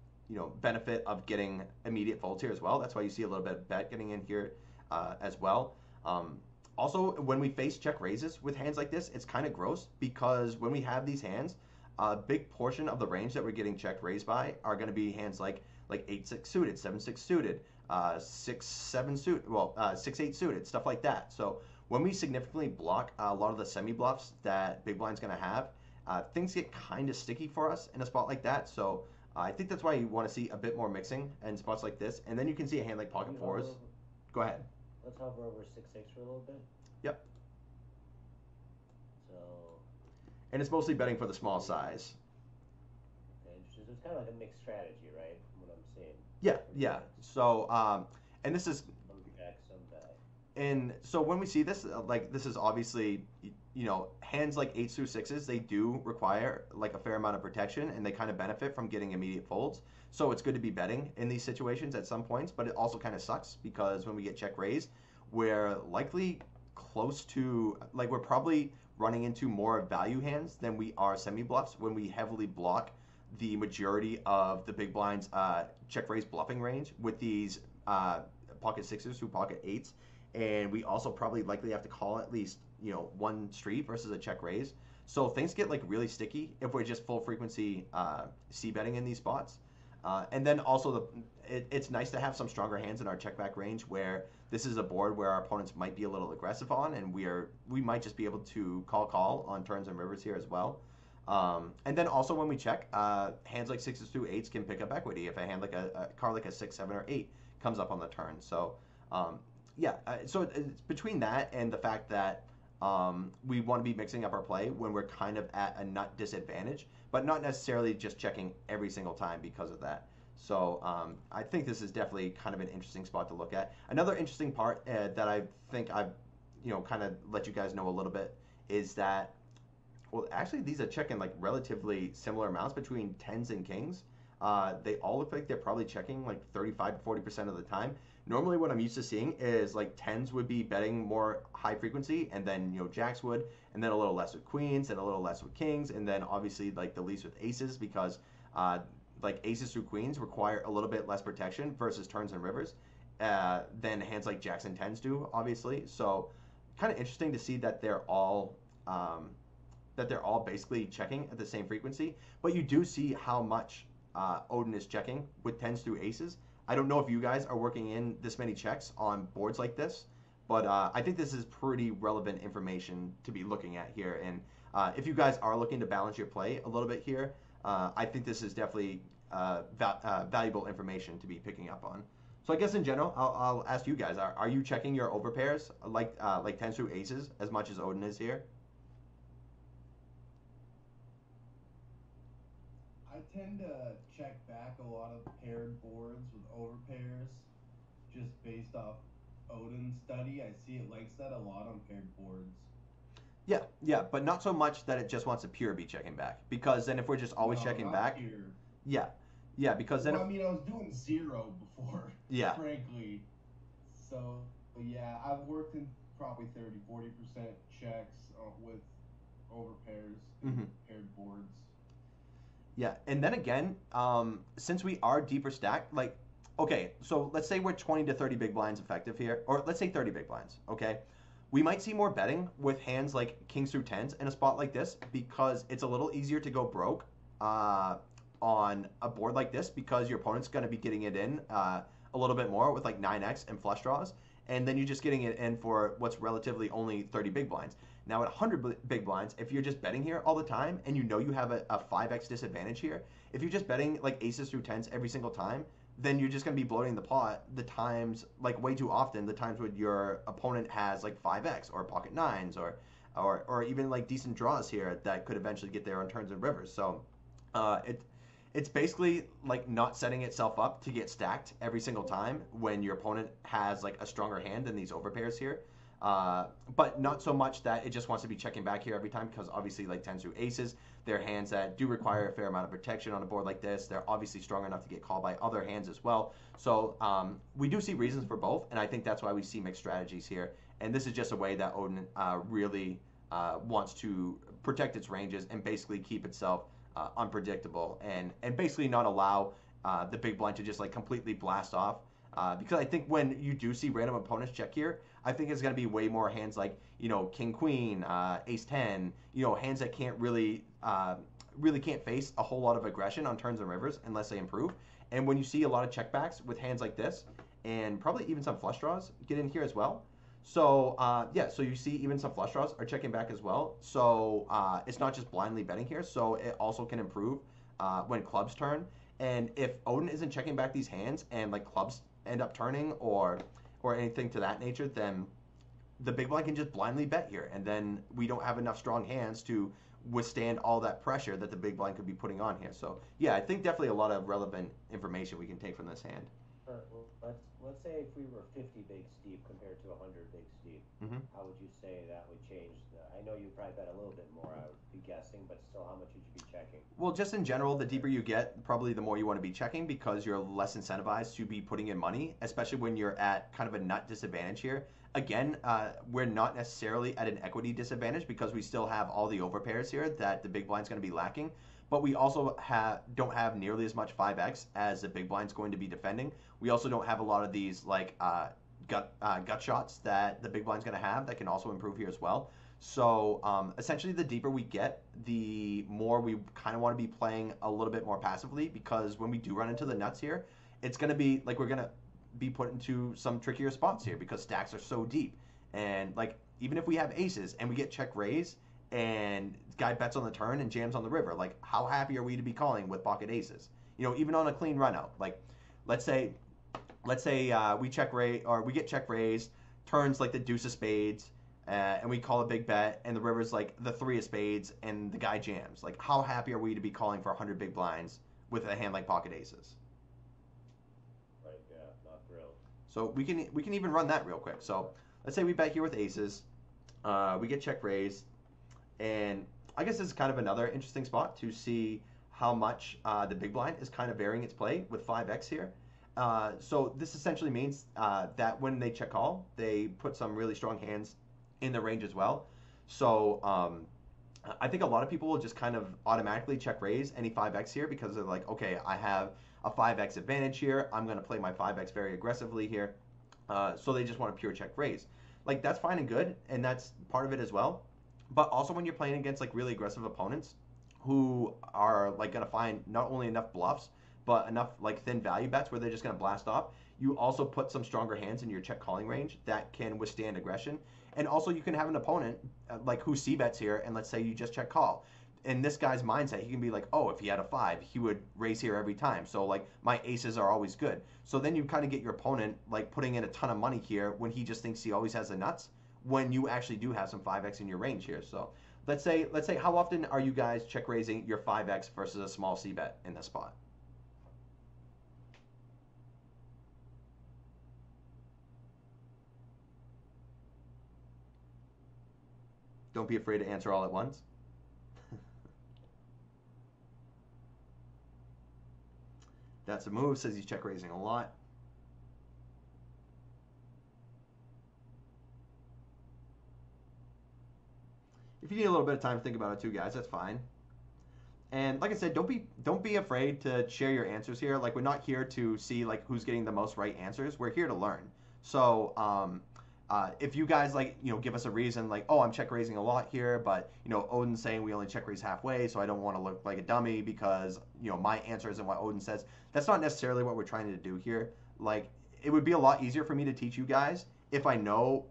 benefit of getting immediate folds here as well. That's why you see a little bit of bet getting in here as well. Also, when we face check raises with hands like this, it's kind of gross because when we have these hands, a big portion of the range that we're getting check raised by are going to be hands like 8-6 suited, 7-6 suited, 6-7 suited, well, 6-8 suited, stuff like that. So when we significantly block a lot of the semi bluffs that big blind's going to have, things get kind of sticky for us in a spot like that. So I think that's why you want to see a bit more mixing in spots like this. And then you can see a hand like pocket 4s. Go ahead. Let's hover over 6-6 for a little bit. Yep. So. And it's mostly betting for the small size. Okay, so it's kind of like a mixed strategy, right? From what I'm seeing. Yeah, yeah. So, and this is. Some back, some back. And so when we see this, like this is obviously, hands like 8s through 6s, they do require like a fair amount of protection, and they kind of benefit from getting immediate folds. So it's good to be betting in these situations at some points, but it also kind of sucks because when we get check raised, we're likely close to, like we're probably running into more value hands than we are semi bluffs when we heavily block the majority of the big blind's check raise bluffing range with these pocket 6s through pocket 8s. And we also probably likely have to call at least one street versus a check raise. So things get like really sticky if we're just full frequency c betting in these spots. And then also it's nice to have some stronger hands in our check back range where this is a board where our opponents might be a little aggressive on, and we might just be able to call on turns and rivers here as well. And then also when we check, hands like 6s through 8s can pick up equity if a hand like a card like a 6, 7, or 8 comes up on the turn. So so it's between that and the fact that we want to be mixing up our play when we're kind of at a nut disadvantage, but not necessarily just checking every single time because of that. So I think this is definitely kind of an interesting spot to look at. Another interesting part that I think I've kind of let you guys know a little bit is that, well, actually these are checking like relatively similar amounts between 10s and kings. They all look like they're probably checking like 35 to 40% of the time. Normally what I'm used to seeing is like 10s would be betting more high frequency, and then jacks would, and then a little less with queens, and a little less with kings, and then obviously like the least with aces, because like aces through queens require a little bit less protection versus turns and rivers than hands like jacks and 10s do, obviously. So kind of interesting to see that they're all basically checking at the same frequency, but you do see how much Odin is checking with 10s through aces. I don't know if you guys are working in this many checks on boards like this, but I think this is pretty relevant information to be looking at here. And if you guys are looking to balance your play a little bit here, I think this is definitely valuable information to be picking up on. So I guess in general, I'll ask you guys: Are you checking your overpairs like 10s through aces as much as Odin is here? I tend to check back a lot of paired boards with overpairs just based off Odin's study. I see it likes that a lot on paired boards. Yeah, but not so much that it just wants to pure be checking back. Because then if we're just always No, checking not back, here. yeah, yeah, because then Well, if, I mean, I was doing zero before, yeah, frankly. So, yeah, I've worked in probably 30-40% checks with over pairs and hmm paired boards. yeah, and then again, since we are deeper stacked, like, okay, so let's say we're 20 to 30 big blinds effective here, or let's say 30 big blinds, okay? We might see more betting with hands like kings through tens in a spot like this because it's a little easier to go broke uh, on a board like this because your opponent's going to be getting it in a little bit more with like 9x and flush draws, and then you're just getting it in for what's relatively only 30 big blinds. Now at 100 big blinds, if you're just betting here all the time and you know you have a 5x disadvantage here, if you're just betting like aces through tens every single time, then you're just going to be bloating the pot the times, like way too often, the times when your opponent has like 5x or pocket nines or even like decent draws here that could eventually get there on turns and rivers. So it's basically like not setting itself up to get stacked every single time when your opponent has like a stronger hand than these overpairs here. But not so much that it just wants to be checking back here every time because obviously like tens through aces, they're hands that do require a fair amount of protection on a board like this. They're obviously strong enough to get called by other hands as well. So we do see reasons for both, and I think that's why we see mixed strategies here. And this is just a way that Odin really wants to protect its ranges and basically keep itself unpredictable and basically not allow the big blind to just like completely blast off. Because I think when you do see random opponents check here, I think it's going to be way more hands like, you know, king queen, ace 10, you know, hands that can't really can't face a whole lot of aggression on turns and rivers unless they improve. And when you see a lot of checkbacks with hands like this, and probably even some flush draws get in here as well. So yeah, so you see even some flush draws are checking back as well. So it's not just blindly betting here. So it also can improve when clubs turn. And if Odin isn't checking back these hands and like clubs end up turning or anything to that nature, then the big blind can just blindly bet here, and then we don't have enough strong hands to withstand all that pressure that the big blind could be putting on here. So yeah, I think definitely a lot of relevant information we can take from this hand. Sure. Well, let's say if we were 50 big steep compared to 100 big steep, hmm how would you say that would change the? I know you probably bet a little bit more, I would be guessing, but still, how much would you be checking? Well, just in general, the deeper you get, probably the more you want to be checking because you're less incentivized to be putting in money, especially when you're at kind of a nut disadvantage here. Again, we're not necessarily at an equity disadvantage because we still have all the overpairs here that the big blind's going to be lacking. But we also don't have nearly as much 5x as the big blind's going to be defending. We also don't have a lot of these like gut shots that the big blind's going to have that can also improve here as well. So essentially, the deeper we get, the more we kind of want to be playing a little bit more passively because when we do run into the nuts here, it's going to be like we're going to be put into some trickier spots here because stacks are so deep. And like even if we have aces and we get check raise and guy bets on the turn and jams on the river, like how happy are we to be calling with pocket aces? You know, even on a clean run out, like let's say we check raise or we get check raised, turns like the deuce of spades, and we call a big bet, and the river's like the three of spades, and the guy jams. Like, how happy are we to be calling for 100 big blinds with a hand like pocket aces? Right, yeah, not thrilled. So we can even run that real quick. So let's say we bet here with aces, we get check raised, and I guess this is kind of another interesting spot to see how much the big blind is kind of varying its play with 5x here. So this essentially means that when they check call, they put some really strong hands in the range as well. So I think a lot of people will just kind of automatically check raise any 5x here because they're like, okay, I have a 5x advantage here. I'm going to play my 5x very aggressively here. So they just want a pure check raise. Like that's fine and good, and that's part of it as well. But also when you're playing against like really aggressive opponents who are like going to find not only enough bluffs, but enough like thin value bets where they're just going to blast off, you also put some stronger hands in your check calling range that can withstand aggression. And also you can have an opponent like who c-bets here, and let's say you just check call. In this guy's mindset, he can be like, oh, if he had a 5, he would raise here every time. So like my aces are always good. So then you kind of get your opponent like putting in a ton of money here when he just thinks he always has the nuts, when you actually do have some 5x in your range here. So let's say how often are you guys check raising your 5x versus a small c-bet in this spot? Don't be afraid to answer all at once. That's a move. Says he's check raising a lot. If you need a little bit of time to think about it too, guys, that's fine. And like I said, don't be afraid to share your answers here. Like, we're not here to see like who's getting the most right answers. We're here to learn. So if you guys like, give us a reason like, oh, I'm check raising a lot here, but Odin's saying we only check raise halfway, so I don't want to look like a dummy because my answer isn't what Odin says. That's not necessarily what we're trying to do here. Like, it would be a lot easier for me to teach you guys if I know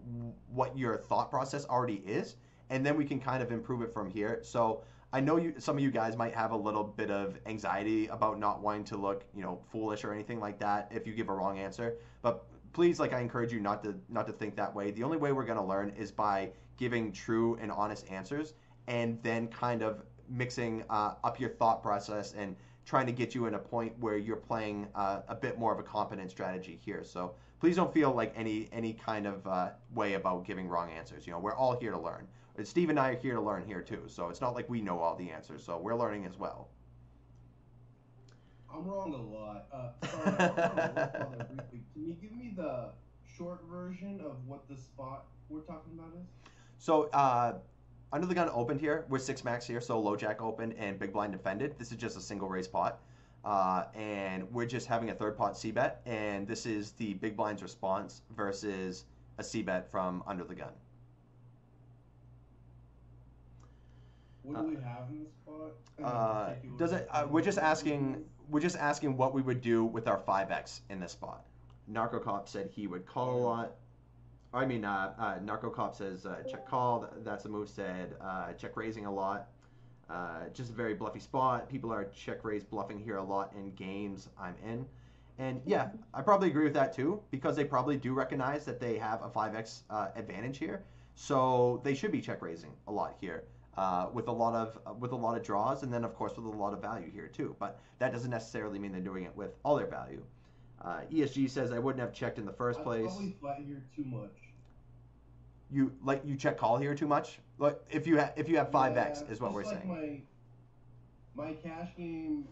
what your thought process already is, and then we can kind of improve it from here. So I know some of you guys might have a little bit of anxiety about not wanting to look, foolish or anything like that if you give a wrong answer. But please, like, I encourage you not to think that way. The only way we're going to learn is by giving true and honest answers, and then kind of mixing up your thought process and trying to get you in a point where you're playing a bit more of a competent strategy here. So please don't feel like any kind of way about giving wrong answers. We're all here to learn. Steve and I are here to learn here too, so it's not like we know all the answers, so we're learning as well. I'm wrong a lot. Sorry, I want to work on that briefly. Can you give me the short version of what the spot we're talking about is? So, Under the Gun opened here. We're 6 max here, so low jack opened and big blind defended. This is just a single raise pot. And we're just having a third pot c-bet, and this is the big blind's response versus a c-bet from Under the Gun. What do we have in the spot? Does it? We're just asking what we would do with our 5x in this spot. Narco Cop said he would call a lot. I mean, Narco Cop says check call. That's a move. Said check raising a lot. Just a very bluffy spot. People are check raise bluffing here a lot in games I'm in. And yeah, I probably agree with that too, because they probably do recognize that they have a 5x advantage here. So they should be check raising a lot here. With a lot of draws, and then of course with a lot of value here too. But that doesn't necessarily mean they're doing it with all their value. ESG says I wouldn't have checked in the first place. I probably flat here too much. You check call here too much. Like if you have 5x is what we're like saying. My cash games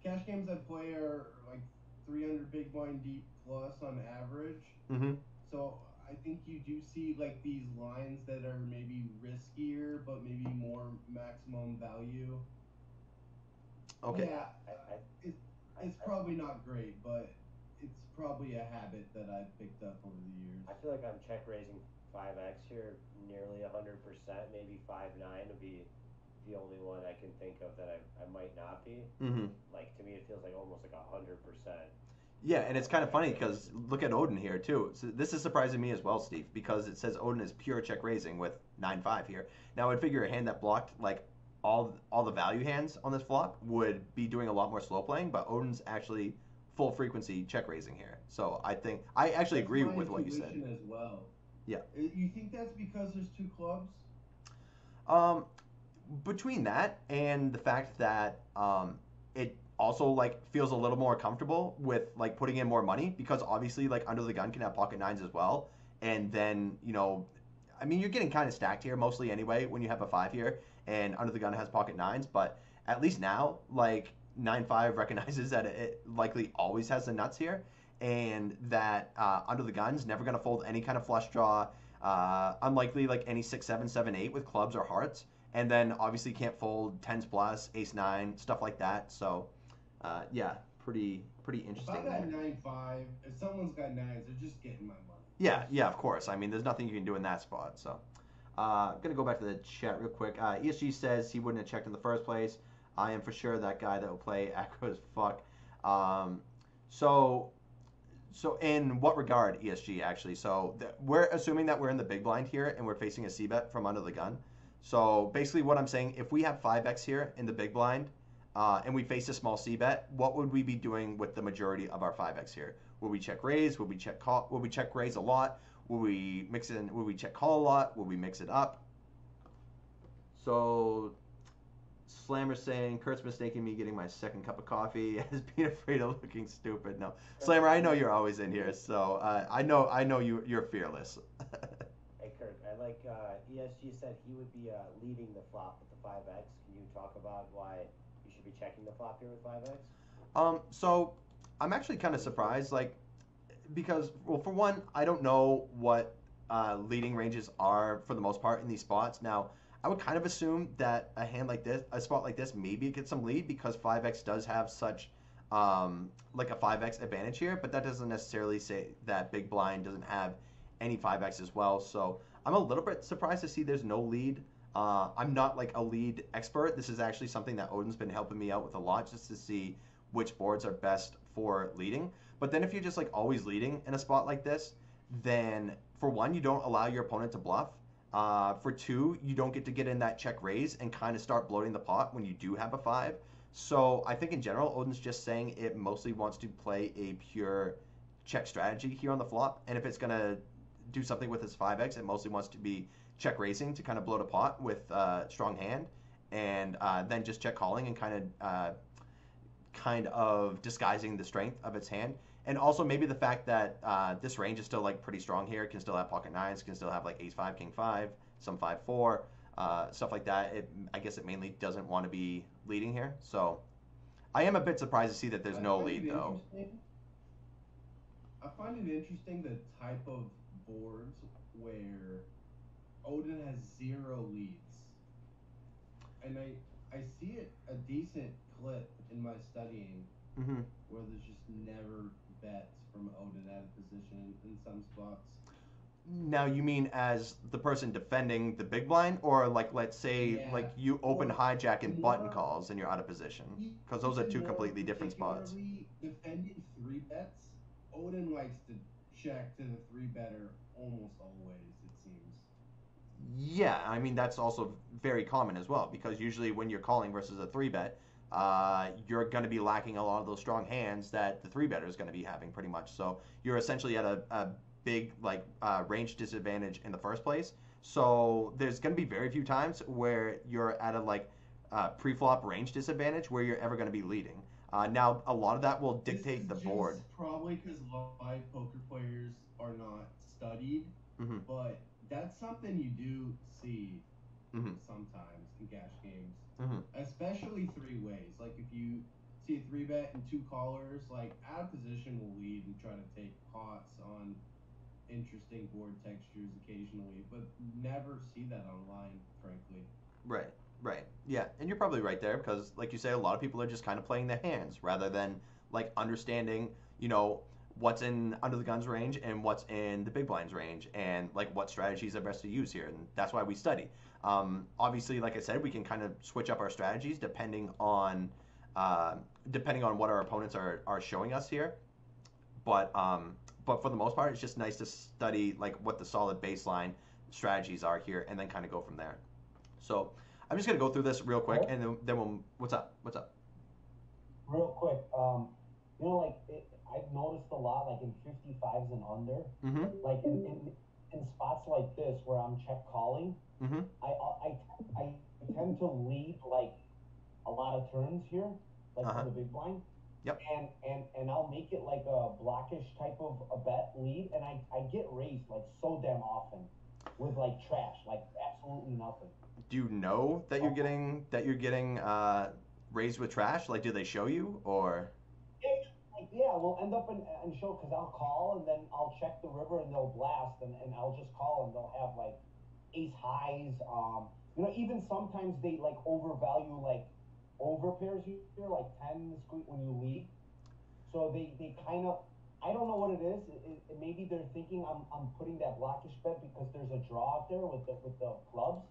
I play are like 300 big blind deep plus on average. Mm-hmm. So I think you do see like these lines that are maybe riskier, but maybe more maximum value. Okay. Yeah, it's probably not great, but it's probably a habit that I've picked up over the years. I feel like I'm check raising 5x here nearly 100%, maybe 5.9 would be the only one I can think of that I might not be. Mm-hmm. Like, to me it feels like almost like 100%. Yeah, and it's kind of funny because look at Odin here too. So this is surprising me as well, Steve, because it says Odin is pure check raising with 9-5 here. Now I'd figure a hand that blocked like all the value hands on this flop would be doing a lot more slow playing, but Odin's actually full frequency check raising here. So I think I actually agree with what you said. As well. Yeah. You think that's because there's 2 clubs? Between that and the fact that it also like feels a little more comfortable with like putting in more money, because obviously like Under the Gun can have pocket 9s as well, and then I mean you're getting kind of stacked here mostly anyway when you have a 5 here and Under the Gun has pocket 9s, but at least now like 9-5 recognizes that it likely always has the nuts here, and that Under the Gun's never going to fold any kind of flush draw, unlikely like any 6-7, 7-8 with clubs or hearts, and then obviously can't fold 10s plus, ace-9, stuff like that. So yeah, pretty interesting. If I got 9-5, if someone's got 9s, they're just getting my money. Yeah, of course. I mean, there's nothing you can do in that spot. So I'm going to go back to the chat real quick. ESG says he wouldn't have checked in the first place. I am for sure that guy that will play aggro as fuck. So in what regard, ESG, actually? So we're assuming that we're in the big blind here and we're facing a c-bet from Under the Gun. So basically what I'm saying, if we have 5x here in the big blind and we face a small c-bet, what would we be doing with the majority of our 5x here? Would we check raise? Would we check call? Would we check raise a lot? Would we mix it in? Would we check call a lot? Would we mix it up? So Slammer saying, Kurt's mistaking me getting my second cup of coffee as being afraid of looking stupid. No, Slammer, I know you're always in here, so I know you're fearless. Hey Kurt, I like ESG said he would be leading the flop with the 5x. Can you talk about why you should be checking the flop here with 5x? So I'm actually kind of surprised, like, because, well, for one, I don't know what leading ranges are for the most part in these spots. Now, I would kind of assume that a hand like this, a spot like this, maybe it gets some lead because 5x does have such like a 5x advantage here, but that doesn't necessarily say that big blind doesn't have any 5x as well. So I'm a little bit surprised to see there's no lead. I'm not like a lead expert. This is actually something that Odin's been helping me out with a lot, just to see which boards are best for leading. But then if you're just like always leading in a spot like this, then for one, you don't allow your opponent to bluff. For two, you don't get to get in that check raise and kind of start bloating the pot when you do have a five. So I think in general, Odin's just saying it mostly wants to play a pure check strategy here on the flop. And if it's going to do something with his 5x, it mostly wants to be check raising to kind of bloat a pot with strong hand, and then just check calling and kind of disguising the strength of its hand. And also maybe the fact that this range is still like pretty strong here, can still have pocket nines, can still have like ace five, king five, some 5-4, stuff like that. I guess it mainly doesn't want to be leading here. So I am a bit surprised to see that there's no lead though. I find it interesting the type of boards where Odin has 0 leads. And I see it a decent clip in my studying where there's just never bets from Odin at a position in some spots. Now you mean as the person defending the big blind, or like let's say like you open hijack and button calls and you're out of position? Because those are two completely different spots. Defending 3 bets, Odin likes to check to the 3-better almost always, it seems. Yeah, I mean that's also very common as well, because usually when you're calling versus a 3-bet, you're going to be lacking a lot of those strong hands that the 3-better is going to be having pretty much. So you're essentially at a big like range disadvantage in the first place. So there's going to be very few times where you're at a like pre-flop range disadvantage where you're ever going to be leading. Now a lot of that will dictate the board. Probably because live poker players are not studied, but that's something you do see sometimes in cash games, especially 3 ways. Like if you see a 3-bet and 2 callers, like out of position will lead and try to take pots on interesting board textures occasionally, but never see that online, frankly. Right. Yeah, and you're probably right there because, like you say, a lot of people are just kind of playing their hands rather than like understanding, what's in under the guns range and what's in the big blinds range, and like what strategies are best to use here. And that's why we study. Obviously, like I said, we can kind of switch up our strategies depending on what our opponents are showing us here. But for the most part, it's just nice to study like what the solid baseline strategies are here, and then kind of go from there. So I'm just gonna go through this real quick, and then we'll. What's up? Real quick, I've noticed a lot, like in 55s and under, like in spots like this where I'm check calling, I tend to lead like a lot of turns here, like for the big blind. Yep. And I'll make it like a blockish type of a bet lead, and I get raised like so damn often with like trash, like absolutely nothing. Do you know that you're getting raised with trash? Like, do they show you or? Yeah, we'll end up in show because I'll call and then I'll check the river and they'll blast and I'll just call and they'll have like ace highs. Even sometimes they like overvalue like over pairs here, like 10s when you lead. So they kind of, I don't know what it is. Maybe they're thinking I'm putting that blockish bet because there's a draw out there with the clubs.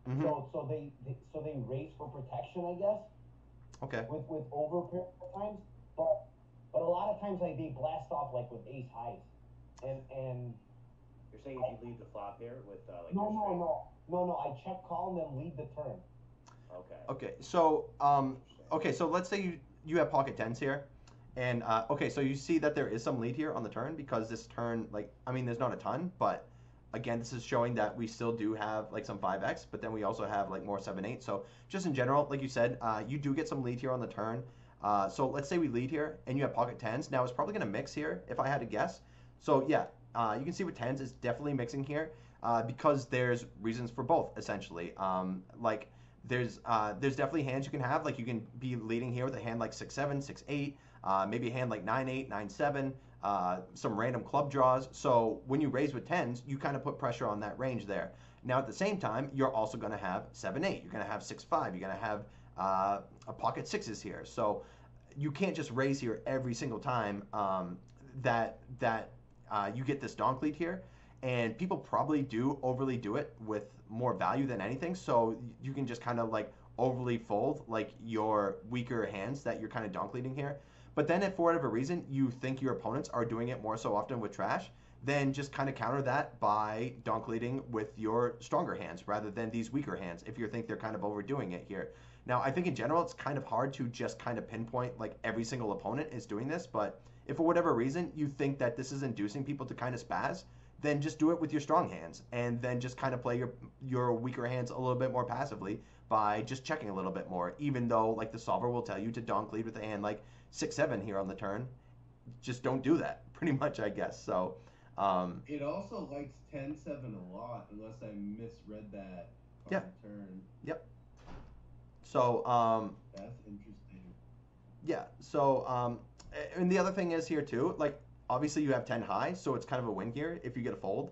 So they raise for protection, I guess. Okay. With over pair times, but a lot of times they blast off like with ace highs, and you're saying if you lead the flop here with like no, I check call and then lead the turn. Okay. So let's say you have pocket tens here, and so you see that there is some lead here on the turn because this turn, like, I mean, there's not a ton, but again, this is showing that we still do have like some 5x, but then we also have like more 7-8. So just in general, like you said, you do get some lead here on the turn. So let's say we lead here and you have pocket tens. Now it's probably going to mix here if I had to guess. So yeah, you can see with tens it's definitely mixing here. because there's reasons for both essentially. Like there's definitely hands you can have, like you can be leading here with a hand like 6-7, 6-8, maybe a hand like 9-8, 9-7, some random club draws. So when you raise with tens, you kind of put pressure on that range there. Now at the same time, you're also going to have 7-8, you're going to have 6-5, you're going to have a pocket sixes here. So you can't just raise here every single time that you get this donk lead here. And people probably do overly do it with more value than anything. So you can just kind of like overly fold like your weaker hands that you're kind of donk leading here. But then if for whatever reason you think your opponents are doing it more so often with trash, then just kind of counter that by donk leading with your stronger hands rather than these weaker hands if you think they're kind of overdoing it here. Now, I think in general, it's kind of hard to just kind of pinpoint like every single opponent is doing this, but if for whatever reason you think that this is inducing people to kind of spaz, then just do it with your strong hands and then just kind of play your weaker hands a little bit more passively by just checking a little bit more, even though like the solver will tell you to donk lead with a hand like 6-7 here on the turn. Just don't do that, pretty much, I guess. So it also likes 10-7 a lot, unless I misread that on yeah. the turn. Yep. So that's interesting. Yeah. So and the other thing is here too, like obviously you have 10 high, so it's kind of a win here if you get a fold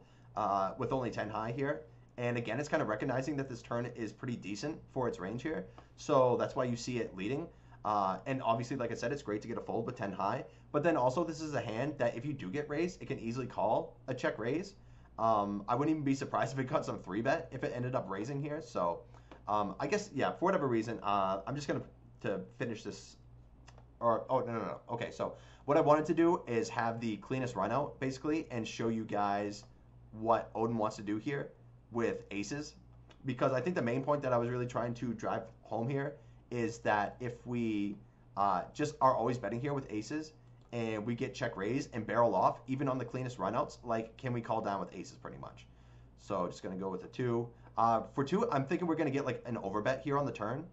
with only 10 high here. And again, it's kind of recognizing that this turn is pretty decent for its range here. So that's why you see it leading. And obviously, like I said, it's great to get a fold with 10 high. But then also this is a hand that if you do get raised, it can easily call a check raise. I wouldn't even be surprised if it got some 3-bet if it ended up raising here. So I guess, yeah, for whatever reason, I'm just going to finish this. Or, oh, no. Okay, so what I wanted to do is have the cleanest run out, basically, and show you guys what Odin wants to do here with aces. Because I think the main point that I was really trying to drive home here is that if we just are always betting here with aces and we get check raise and barrel off, even on the cleanest runouts, like, can we call down with aces pretty much? So just going to go with a 2. For 2, I'm thinking we're going to get like an overbet here on the turn.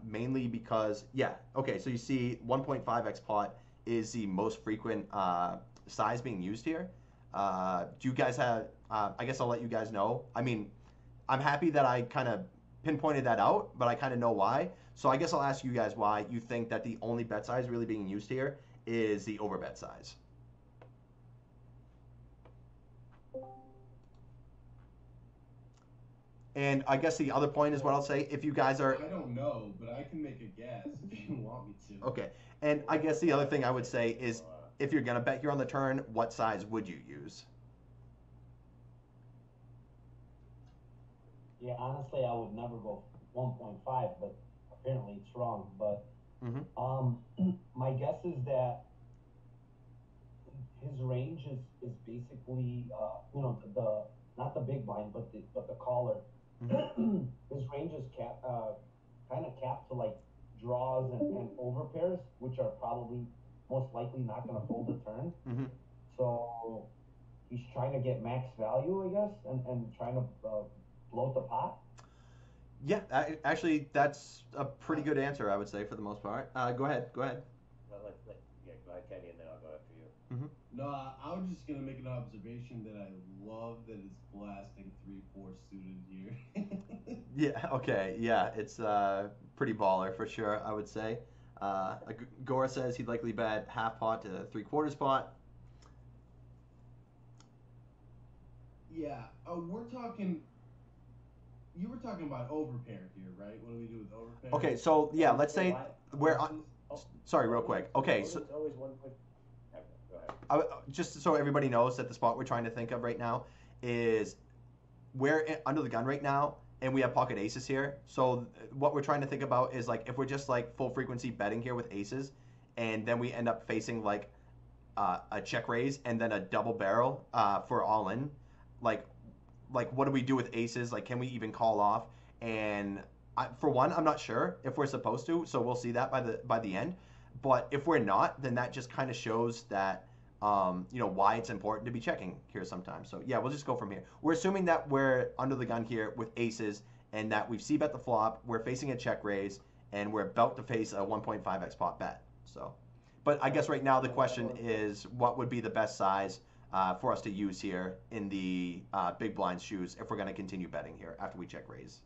Mainly because, yeah, okay, so you see 1.5x pot is the most frequent size being used here. Do you guys have, I guess I'll let you guys know. I mean, I'm happy that I kind of pinpointed that out, but I kind of know why. So I guess I'll ask you guys why you think that the only bet size really being used here is the overbet size. And I guess the other point is what I'll say, if you guys are... I don't know, but I can make a guess if you want me to. Okay, and I guess the other thing I would say is, if you're going to bet here on the turn, what size would you use? Yeah, honestly, I would never go 1.5, but apparently it's wrong. But my guess is that his range is basically, the not the big blind, but the caller. His range is kind of capped to like draws and over pairs, which are probably most likely not going to fold a turn. So he's trying to get max value, I guess, and trying to bloat the pot. Yeah, actually, that's a pretty good answer, I would say, for the most part. Go ahead. Well, go ahead, Kenny, and then I'll go after you. No, I was just gonna make an observation that I love that it's blasting 3-4 suited here. Yeah. Okay. Yeah, it's pretty baller for sure, I would say. Gora says he'd likely bet half pot to 3/4 pot. Yeah, we're talking. You were talking about overpair here, right? What do we do with overpair? Okay, so yeah, let's say we're on. Sorry, real quick. Okay, so it's always one quick. Go ahead. Just so everybody knows that the spot we're trying to think of right now is we're under the gun right now, and we have pocket aces here. So what we're trying to think about is like if we're just like full frequency betting here with aces, and then we end up facing like a check raise and then a double barrel for all in, like what do we do with aces? Like, can we even call off? And for one, I'm not sure if we're supposed to, so we'll see that by the end. But if we're not, then that just kind of shows that why it's important to be checking here sometimes. So yeah, we'll just go from here. We're assuming that we're under the gun here with aces and that we've c-bet the flop, we're facing a check raise, and we're about to face a 1.5x pot bet. So, but I guess right now the question is what would be the best size for us to use here in the big blind shoes if we're going to continue betting here after we check raise.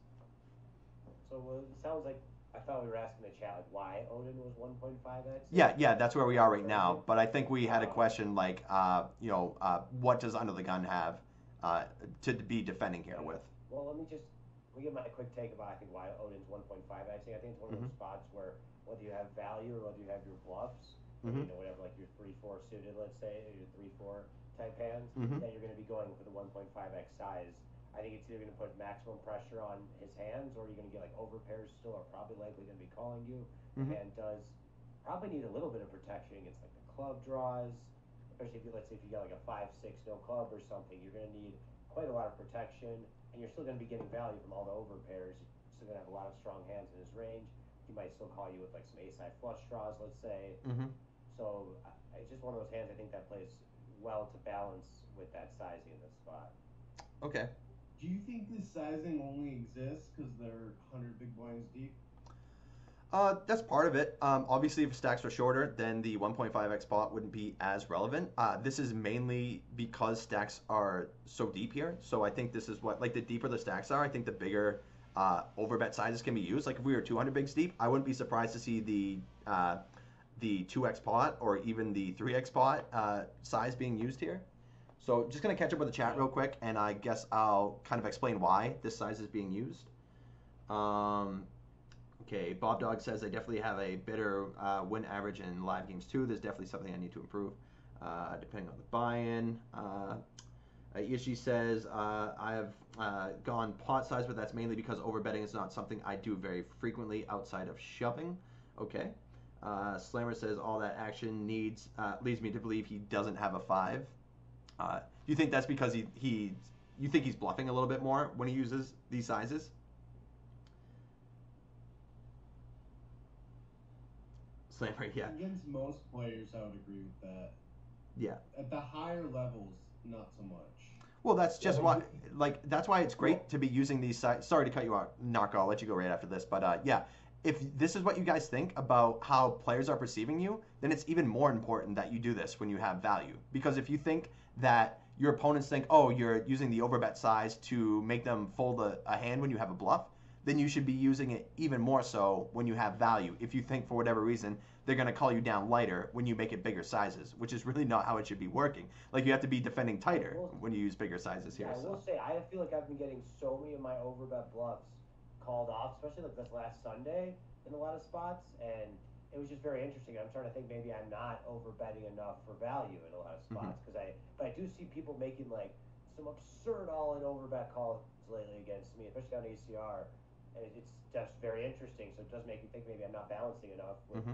So it sounds like I thought we were asking the chat like why Odin was 1.5x. Yeah, that's where we are right now. But I think we had a question like, what does Under the Gun have to be defending here with? Well, let me give my quick take about I think why Odin's 1.5x. I think it's one of those spots where whether you have value or whether you have your bluffs, whatever, like your 3-4 suited, let's say, or your 3-4 type hands, that you're going to be going for the 1.5x size. I think it's either going to put maximum pressure on his hands, or you're going to get like overpairs still are probably likely going to be calling you. And does probably need a little bit of protection against like the club draws, especially if let's say if you got like a 5-6 no club or something, you're going to need quite a lot of protection, and you're still going to be getting value from all the overpairs. You're still going to have a lot of strong hands in his range. He might still call you with like some ace-high flush draws, let's say. So it's just one of those hands I think that plays well to balance with that sizing in this spot. Okay. Do you think this sizing only exists because they're 100 big blinds deep? That's part of it. Obviously, if stacks are shorter, then the 1.5x spot wouldn't be as relevant. This is mainly because stacks are so deep here. So I think this is what, like, the deeper the stacks are, I think the bigger overbet sizes can be used. Like if we were 200 bigs deep, I wouldn't be surprised to see the 2x pot or even the 3x pot size being used here. So just going to catch up with the chat real quick, and I guess I'll kind of explain why this size is being used. Okay, Bob Dog says I definitely have a better win average in live games too. There's definitely something I need to improve, depending on the buy-in. ESG says I have gone pot size, but that's mainly because overbetting is not something I do very frequently outside of shoving. Okay. Slammer says all that action leads me to believe he doesn't have a 5. Do you think that's because you think he's bluffing a little bit more when he uses these sizes? Slammer, yeah. Against most players, I would agree with that. Yeah. At the higher levels, not so much. Well, that's just why, like, that's why it's great to be using these sizes. Sorry to cut you out, Narco. I'll let you go right after this, but yeah. If this is what you guys think about how players are perceiving you, then it's even more important that you do this when you have value. Because if you think that your opponents think, oh, you're using the overbet size to make them fold a hand when you have a bluff, then you should be using it even more so when you have value. If you think for whatever reason they're going to call you down lighter when you make it bigger sizes, which is really not how it should be working. Like you have to be defending tighter when you use bigger sizes here. Yeah, I will say, I feel like I've been getting so many of my overbet bluffs called off, especially like this last Sunday in a lot of spots, and it was just very interesting. I'm starting to think maybe I'm not overbetting enough for value in a lot of spots, because but I do see people making like some absurd all-in overbet calls lately against me, especially on ACR, and it's just very interesting. So it does make me think maybe I'm not balancing enough with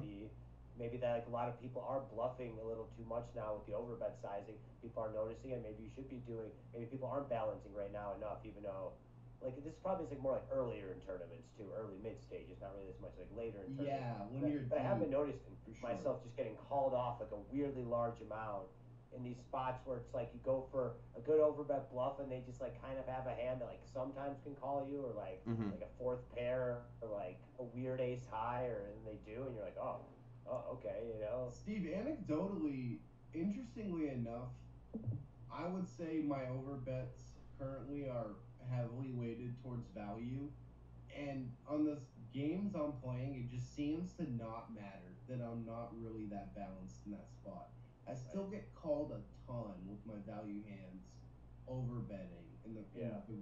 maybe that like a lot of people are bluffing a little too much now with the overbet sizing. People are noticing it. Maybe you should be doing. Maybe people aren't balancing right now enough, even though. Like this probably is like more like earlier in tournaments too, early mid stages, not really as much like later in tournaments. Yeah, when you're. But I have been noticing myself just getting called off like a weirdly large amount in these spots where it's like you go for a good overbet bluff and they just like kind of have a hand that like sometimes can call you, or like like a fourth pair, or like a weird ace high, or and they do, and you're like, oh okay, you know. Steve, anecdotally, interestingly enough, I would say my overbets currently are heavily weighted towards value, and on the games I'm playing, it just seems to not matter that I'm not really that balanced in that spot. I still get called a ton with my value hands overbetting in the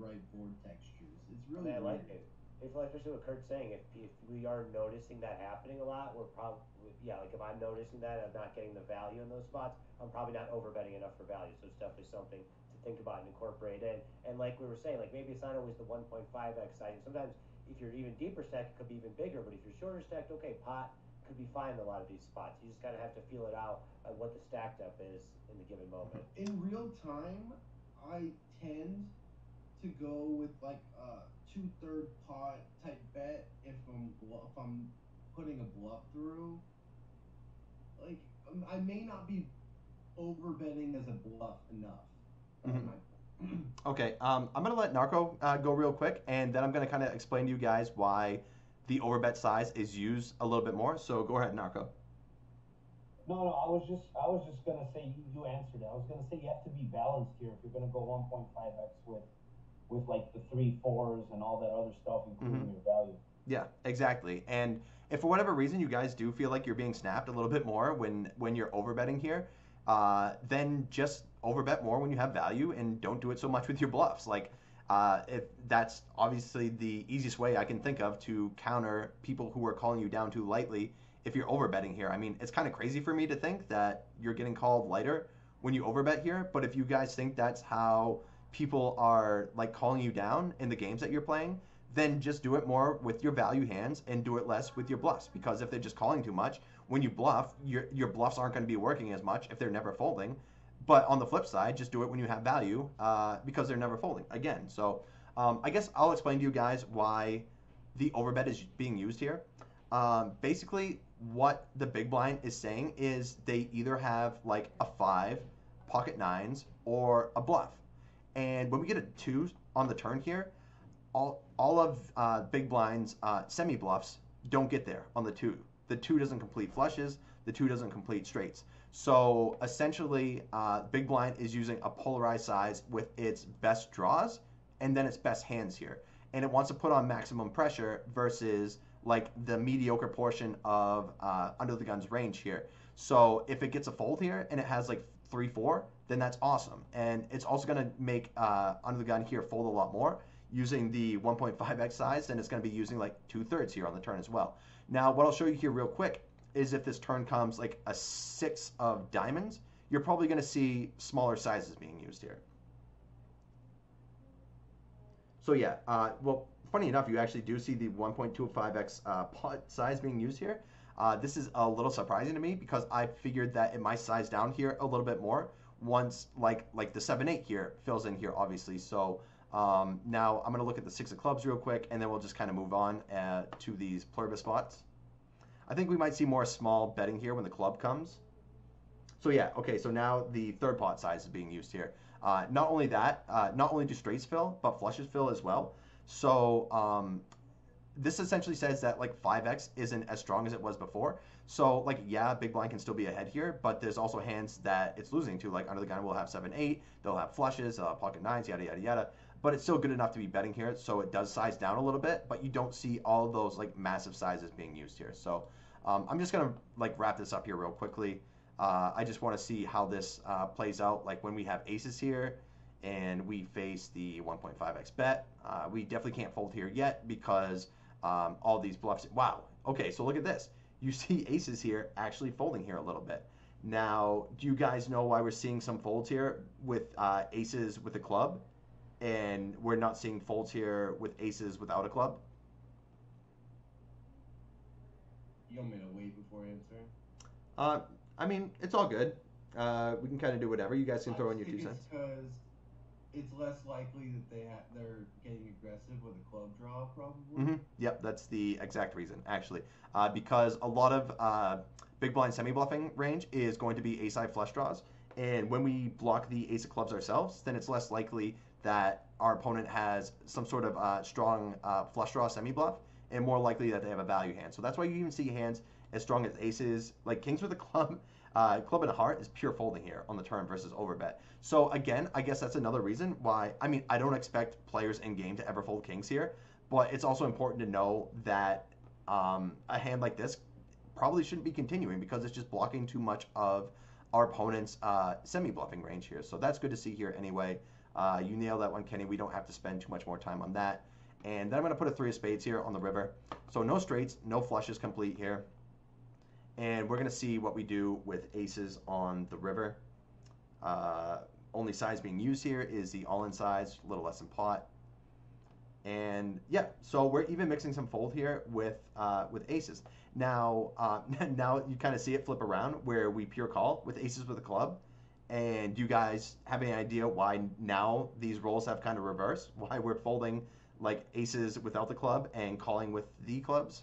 right board textures. It's really I weird. like it. If like especially what Kurt's saying, if we are noticing that happening a lot, we're probably like if I'm noticing that I'm not getting the value in those spots, I'm probably not overbetting enough for value. So it's definitely something think about and incorporate in. And like we were saying, like maybe it's not always the 1.5x size. Sometimes if you're even deeper stacked, it could be even bigger. But if you're shorter stacked, okay, pot could be fine in a lot of these spots. You just kind of have to feel it out on what the stacked up is in the given moment. In real time, I tend to go with like a 2/3 pot type bet if I'm putting a bluff through. Like I may not be overbetting as a bluff enough. Okay, I'm going to let Narco go real quick, and then I'm going to kind of explain to you guys why the overbet size is used a little bit more. So go ahead, Narco. No, I was just gonna say you answered it. I was gonna say you have to be balanced here if you're gonna go 1.5x with like the three fours and all that other stuff, Mm-hmm. including your value. Yeah, exactly. And if for whatever reason you guys do feel like you're being snapped a little bit more when you're overbetting here, then just overbet more when you have value and don't do it so much with your bluffs. Like, if that's obviously the easiest way I can think of to counter people who are calling you down too lightly if you're overbetting here. I mean, it's kind of crazy for me to think that you're getting called lighter when you overbet here, but if you guys think that's how people are like calling you down in the games that you're playing, then just do it more with your value hands and do it less with your bluffs. Because if they're just calling too much, when you bluff, your bluffs aren't going to be working as much if they're never folding. But on the flip side, just do it when you have value because they're never folding again. So I guess I'll explain to you guys why the overbet is being used here. Basically, what the big blind is saying is they either have like a five, pocket nines, or a bluff. And when we get a two on the turn here, all of big blind's semi bluffs don't get there on the two. The two doesn't complete flushes. The two doesn't complete straights. So essentially, big blind is using a polarized size with its best draws and then its best hands here, and it wants to put on maximum pressure versus like the mediocre portion of under the gun's range here. So if it gets a fold here and it has like 3-4, then that's awesome, and it's also going to make under the gun here fold a lot more using the 1.5x size, then it's going to be using like 2/3 here on the turn as well. Now, what I'll show you here real quick is if this turn comes like a 6 of diamonds, you're probably going to see smaller sizes being used here. So yeah, well, funny enough, you actually do see the 1.25x pot size being used here. This is a little surprising to me because I figured that it might size down here a little bit more once like the 7-8 here fills in here, obviously. So now I'm going to look at the 6 of clubs real quick, and then we'll just kind of move on to these pluribus spots. I think we might see more small betting here when the club comes. So yeah, okay, so now the third pot size is being used here. Not only that, not only do straights fill, but flushes fill as well. So this essentially says that like 5x isn't as strong as it was before. So like, yeah, big blind can still be ahead here, but there's also hands that it's losing to. Like under the gun will have 7-8, they'll have flushes, pocket nines, yada yada yada. But it's still good enough to be betting here, so it does size down a little bit, but you don't see all of those like massive sizes being used here. So I'm just gonna like wrap this up here real quickly. I just want to see how this plays out. Like when we have aces here and we face the 1.5x bet, we definitely can't fold here yet because all these bluffs. Wow. Okay, so look at this. You see aces here actually folding here a little bit. Now, do you guys know why we're seeing some folds here with aces with a club, and we're not seeing folds here with aces without a club? You want me to wait before answering? I mean, it's all good. We can kind of do whatever. You guys can throw in your 2 cents. Because it's less likely that they're getting aggressive with a club draw, probably. Yep, that's the exact reason, actually. Because a lot of big blind semi-bluffing range is going to be ace-high flush draws. And when we block the ace of clubs ourselves, then it's less likely that our opponent has some sort of strong flush draw semi-bluff, and more likely that they have a value hand. So that's why you even see hands as strong as aces, like kings with a club. Club and a heart is pure folding here on the turn versus overbet. So again, I guess that's another reason why, I mean, I don't expect players in game to ever fold kings here, but it's also important to know that a hand like this probably shouldn't be continuing because it's just blocking too much of our opponent's semi-bluffing range here. So that's good to see here anyway. You nailed that one, Kenny. We don't have to spend too much more time on that. And then I'm going to put a 3 of spades here on the river. So no straights, no flushes complete here. And we're going to see what we do with aces on the river. Only size being used here is the all-in size, a little less than pot. And yeah, so we're even mixing some fold here with aces. Now, now you kind of see it flip around where we pure call with aces with a club. And do you guys have any idea why now these roles have kind of reversed? Why we're folding like aces without the club and calling with the clubs?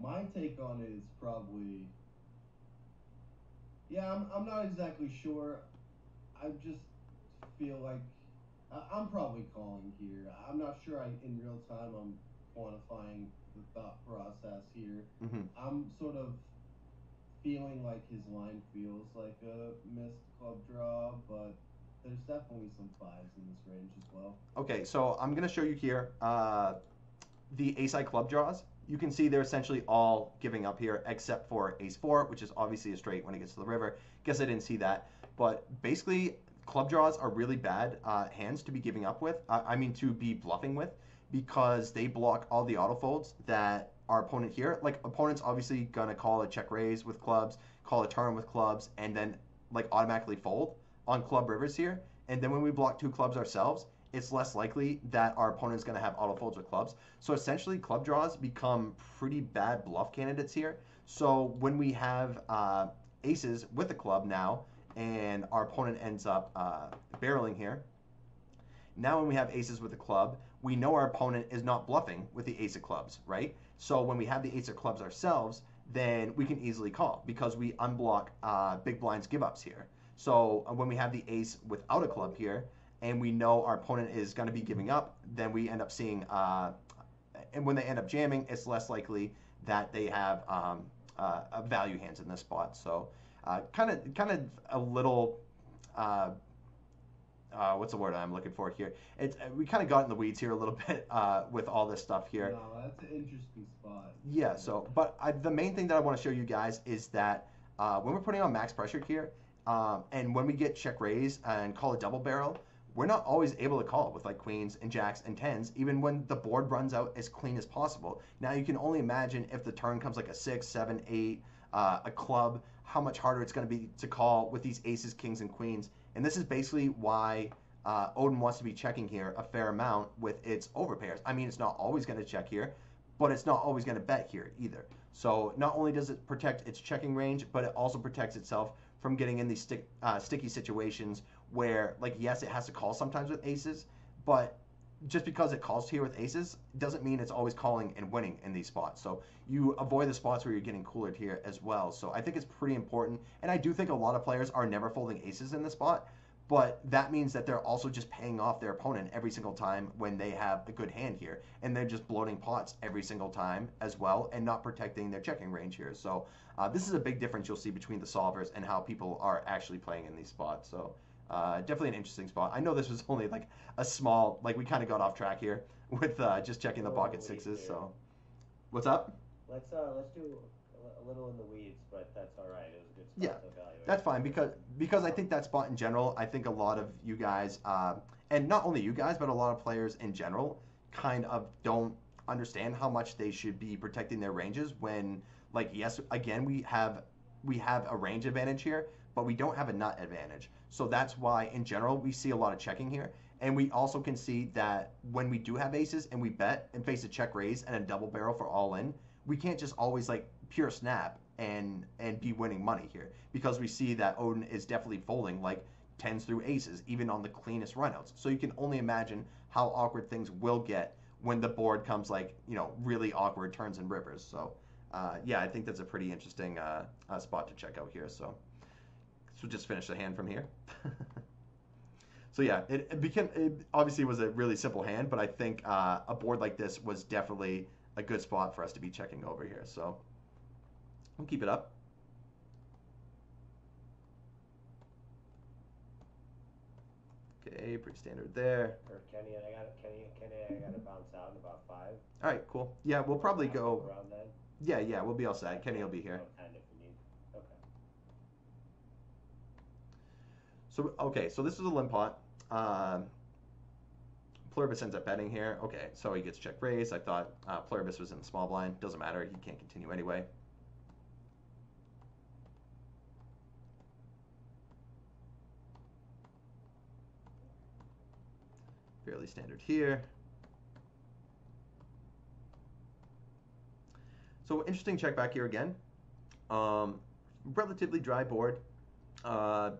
My take on it is probably, yeah, I'm not exactly sure. I just feel like I'm probably calling here. I'm not sure. In real time, I'm quantifying the thought process here. I'm sort of feeling like his line feels like a missed club draw, but there's definitely some fives in this range as well. Okay, so I'm gonna show you here the ace-high club draws. You can see they're essentially all giving up here except for ace-4, which is obviously a straight when it gets to the river. Guess I didn't see that. But basically, club draws are really bad hands to be giving up with. I mean, to be bluffing with, because they block all the autofolds that our opponent here. Like, opponent's obviously gonna call a check raise with clubs, call a turn with clubs, and then like automatically fold on club rivers here. And then when we block 2 clubs ourselves, it's less likely that our opponent's going to have auto folds with clubs. So essentially, club draws become pretty bad bluff candidates here. So when we have aces with a club now, and our opponent ends up barreling here, now when we have aces with a club, we know our opponent is not bluffing with the ace of clubs, right? So when we have the ace of clubs ourselves, then we can easily call because we unblock big blind's give ups here. So when we have the ace without a club here, and we know our opponent is going to be giving up, then we end up seeing, and when they end up jamming, it's less likely that they have value hands in this spot. So kind of a little, what's the word I'm looking for here? It's we kind of got in the weeds here a little bit with all this stuff here. No, that's an interesting spot. Yeah. So, but the main thing that I want to show you guys is that when we're putting on max pressure here, and when we get check raise and call a double barrel, we're not always able to call with like queens and jacks and tens, even when the board runs out as clean as possible. Now you can only imagine if the turn comes like a 6, 7, 8, a club, how much harder it's going to be to call with these aces, kings, and queens. And this is basically why Odin wants to be checking here a fair amount with its overpairs. I mean, it's not always going to check here, but it's not always going to bet here either. So not only does it protect its checking range, but it also protects itself from getting in these sticky situations where, like, yes, it has to call sometimes with aces, but just because it calls here with aces doesn't mean it's always calling and winning in these spots. So you avoid the spots where you're getting coolered here as well. So I think it's pretty important, and I do think a lot of players are never folding aces in this spot, but that means that they're also just paying off their opponent every single time when they have a good hand here, and they're just bloating pots every single time as well and not protecting their checking range here. So this is a big difference you'll see between the solvers and how people are actually playing in these spots. So definitely an interesting spot. I know this was only like a small, like we kind of got off track here with just checking the pocket sixes. So what's up? Let's do a little in the weeds, but that's all right. It was a good spot to evaluate. That's fine because I think that spot in general, I think a lot of you guys, and not only you guys, but a lot of players in general, kind of don't understand how much they should be protecting their ranges when, like, yes, again, we have a range advantage here, but we don't have a nut advantage. So that's why, in general, we see a lot of checking here. And we also can see that when we do have aces and we bet and face a check raise and a double barrel for all in, we can't just always, like, pure snap and be winning money here, because we see that Odin is definitely folding, like, tens through aces, even on the cleanest runouts. So you can only imagine how awkward things will get when the board comes, like, you know, really awkward turns and rivers. So, yeah, I think that's a pretty interesting spot to check out here. So we'll just finish the hand from here. So yeah, it obviously was a really simple hand, but I think a board like this was definitely a good spot for us to be checking over here. So we'll keep it up. Okay, pretty standard there. Or Kenny, I got to bounce out in about 5. All right, cool. Yeah, we'll probably go around then. Yeah, we'll be all set. Kenny will be here. If you need. Okay. So okay, so this is a limp pot. Pluribus ends up betting here. Okay, so he gets check raise. I thought Pluribus was in the small blind. Doesn't matter. He can't continue anyway. Fairly standard here. So interesting check back here again. Relatively dry board.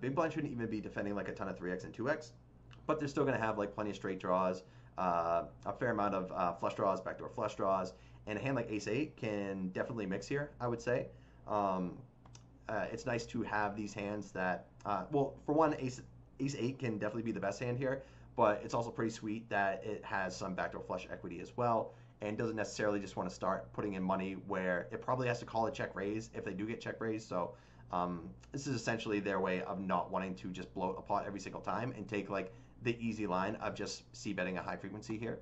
Big blind shouldn't even be defending like a ton of 3x and 2x, but they're still going to have like plenty of straight draws, a fair amount of flush draws, backdoor flush draws, and a hand like ace-8 can definitely mix here, I would say. It's nice to have these hands that, well, for one, ace-8 can definitely be the best hand here, but it's also pretty sweet that it has some backdoor flush equity as well, and doesn't necessarily just want to start putting in money where it probably has to call a check raise if they do get check raised. So this is essentially their way of not wanting to just bloat a pot every single time and take like the easy line of just c-betting a high frequency here.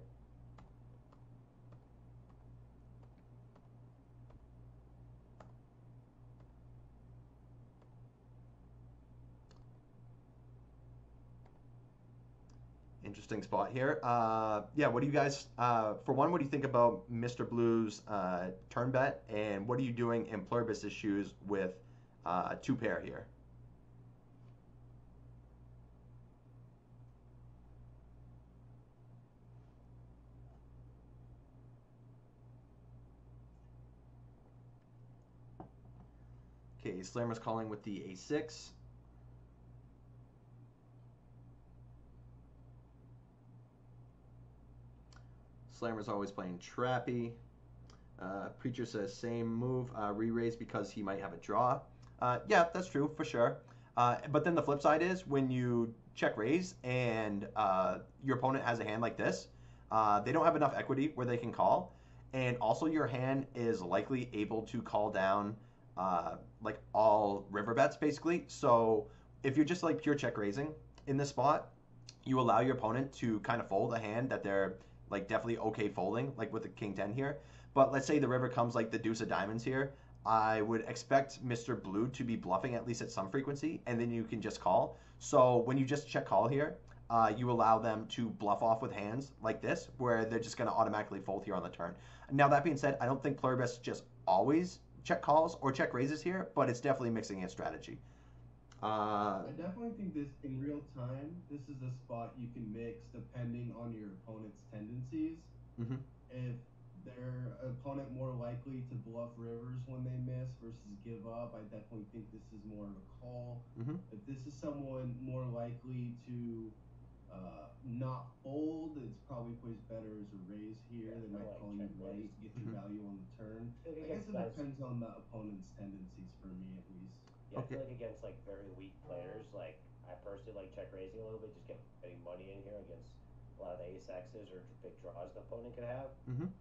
Interesting spot here. Yeah, what do you guys, for one, what do you think about Mr. Blue's turn bet, and what are you doing in Pluribus's shoes with two pair here? Okay, Slammer's calling with the A6. Slammer's always playing trappy. Preacher says same move, re-raise because he might have a draw. Yeah, that's true for sure. But then the flip side is when you check raise and your opponent has a hand like this, they don't have enough equity where they can call, and also your hand is likely able to call down like all river bets basically. So if you're just like pure check raising in this spot, you allow your opponent to kind of fold a hand that they're like definitely okay folding, like with the king 10 here. But let's say the river comes like the deuce of diamonds here. I would expect Mr. Blue to be bluffing at least at some frequency, and then you can just call. So when you just check call here, you allow them to bluff off with hands like this, where they're just going to automatically fold here on the turn. Now that being said, I don't think Pluribus just always check calls or check raises here, but it's definitely mixing a strategy. I definitely think this in real time, this is a spot you can mix depending on your opponent's tendencies. Mm-hmm. If their opponent more likely to bluff rivers when they miss versus give up, I definitely think this is more of a call. Mm-hmm. If this is someone more likely to not fold, it's probably plays better as a raise here. They might call you late, get your value on the turn. I guess it depends on the opponent's tendencies for me at least. Yeah, I feel like against like very weak players, like I personally like check raising a little bit, just getting money in here against a lot of the ace X's or big draws the opponent could have. Mm-hmm.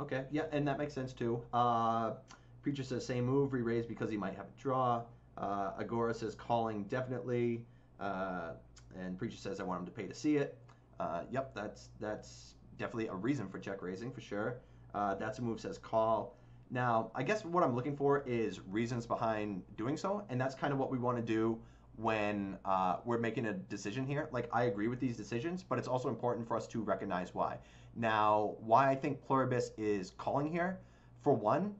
Okay, yeah, and that makes sense too. Preacher says same move, re-raise because he might have a draw. Agora says calling definitely. And Preacher says I want him to pay to see it. Yep, that's definitely a reason for check raising for sure. That's a move says call. Now, I guess what I'm looking for is reasons behind doing so, and that's kind of what we want to do when we're making a decision here. Like, I agree with these decisions, but it's also important for us to recognize why. Now, why I think Pluribus is calling here, for one,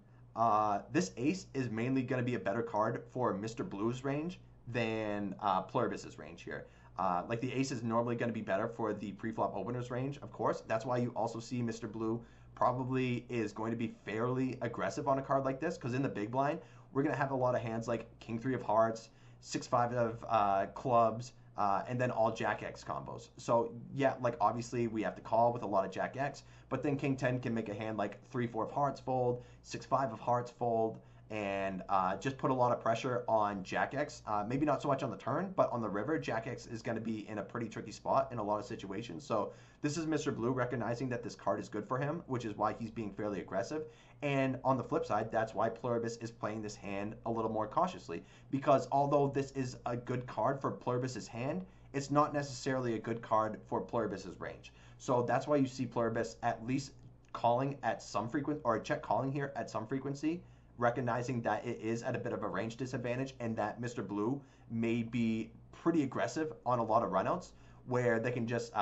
this ace is mainly going to be a better card for Mr. Blue's range than Pluribus's range here. Like, the ace is normally going to be better for the pre-flop opener's range, of course. That's why you also see Mr. Blue probably is going to be fairly aggressive on a card like this, because in the big blind, we're going to have a lot of hands like King 3 of Hearts, 6-5 of clubs, and then all Jack X combos. So yeah, like obviously we have to call with a lot of Jack X, but then King 10 can make a hand like 3-4 of Hearts fold, 6-5 of Hearts fold, and just put a lot of pressure on Jack X. Maybe not so much on the turn, but on the river, Jack X is going to be in a pretty tricky spot in a lot of situations. So this is Mr. Blue recognizing that this card is good for him, which is why he's being fairly aggressive. And on the flip side, that's why Pluribus is playing this hand a little more cautiously. Because although this is a good card for Pluribus's hand, it's not necessarily a good card for Pluribus's range. So that's why you see Pluribus at least calling at some frequency, or check calling here at some frequency, recognizing that it is at a bit of a range disadvantage and that Mr. Blue may be pretty aggressive on a lot of runouts where they can just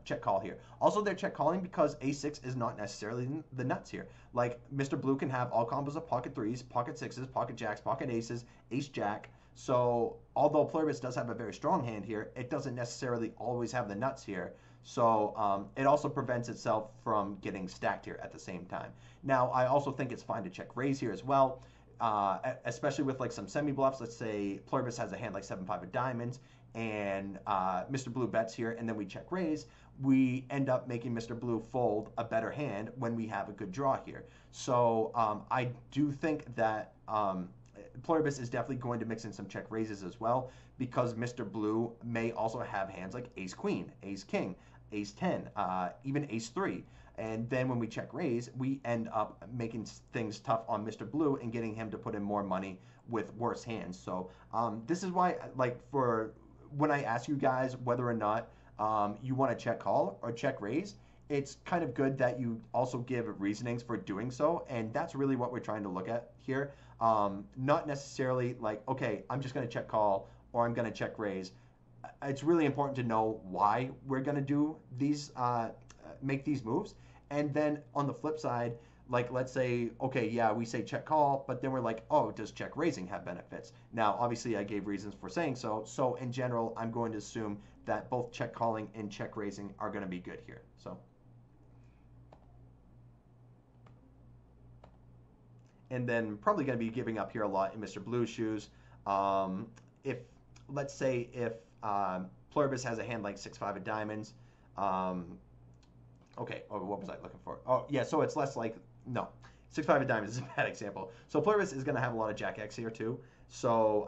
check call here. Also, they're check calling because a6 is not necessarily the nuts here. Like, Mr. Blue can have all combos of pocket threes, pocket sixes, pocket jacks, pocket aces, ace jack. So although Pluribus does have a very strong hand here, it doesn't necessarily always have the nuts here. So it also prevents itself from getting stacked here at the same time. Now, I also think it's fine to check raise here as well, especially with like some semi-bluffs. Let's say Pluribus has a hand like 7-5 of diamonds, and Mr. Blue bets here, and then we check raise. We end up making Mr. Blue fold a better hand when we have a good draw here. So I do think that Pluribus is definitely going to mix in some check raises as well, because Mr. Blue may also have hands like Ace Queen, Ace King, Ace 10, even Ace 3. And then when we check raise, we end up making things tough on Mr. Blue and getting him to put in more money with worse hands. So this is why, like, for when I ask you guys whether or not you want to check call or check raise, it's kind of good that you also give reasonings for doing so. And that's really what we're trying to look at here. Not necessarily like, okay, I'm just going to check call or I'm going to check raise. It's really important to know why we're going to do these, make these moves. And then on the flip side, like, let's say, okay, yeah, we say check call, but then we're like, oh, does check raising have benefits? Now, obviously, I gave reasons for saying so. So in general, I'm going to assume that both check calling and check raising are going to be good here. So. And then probably going to be giving up here a lot in Mr. Blue's shoes. If, let's say, if Pluribus has a hand like 6-5 of diamonds, okay, oh, what was I looking for? Oh, yeah, so it's less like, no, 6-5 of diamonds is a bad example. So Pluribus is going to have a lot of Jack X here too. So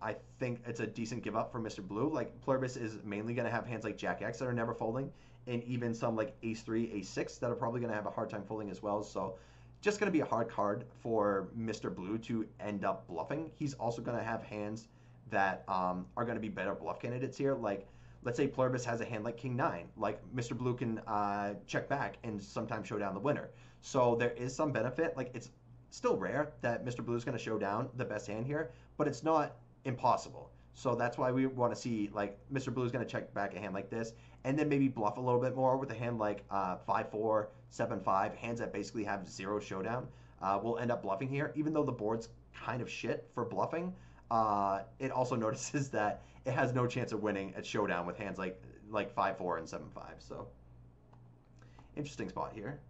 I think it's a decent give up for Mr. Blue. Like, Pluribus is mainly going to have hands like Jack X that are never folding, and even some like Ace 3, Ace 6 that are probably going to have a hard time folding as well. So just going to be a hard card for Mr. Blue to end up bluffing. He's also going to have hands that are going to be better bluff candidates here. Like, let's say Pluribus has a hand like King 9. Like, Mr. Blue can check back and sometimes show down the winner. So there is some benefit. Like, it's still rare that Mr. Blue is going to show down the best hand here, but it's not impossible. So that's why we want to see, like, Mr. Blue is going to check back a hand like this, and then maybe bluff a little bit more with a hand like 5-4, 7-5, hands that basically have zero showdown. We'll end up bluffing here, even though the board's kind of shit for bluffing. It also notices that it has no chance of winning at showdown with hands like 5-4 and 7-5. So interesting spot here.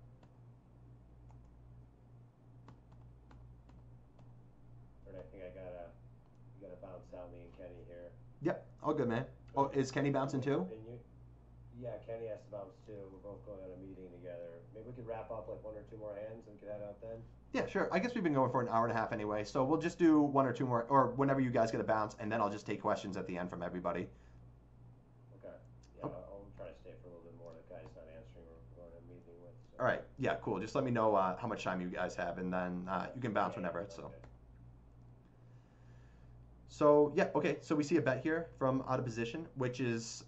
I think I gotta bounce out me and Kenny here. Yep, all good, man. Oh, is Kenny bouncing too? Yeah, Kenny has to bounce too. We're both going on a meeting together. Maybe we could wrap up like 1 or 2 more hands and we could head out then. Yeah, sure. I guess we've been going for an hour and a half anyway, so we'll just do 1 or 2 more, or whenever you guys get a bounce, and then I'll just take questions at the end from everybody. Okay. Yeah, I'll try to stay for a little bit more. The guy's not answering. We're going to a meeting with. So. All right. Yeah, cool. Just let me know how much time you guys have, and then you can bounce whenever. So. Okay. So yeah, okay. So we see a bet here from out of position, which is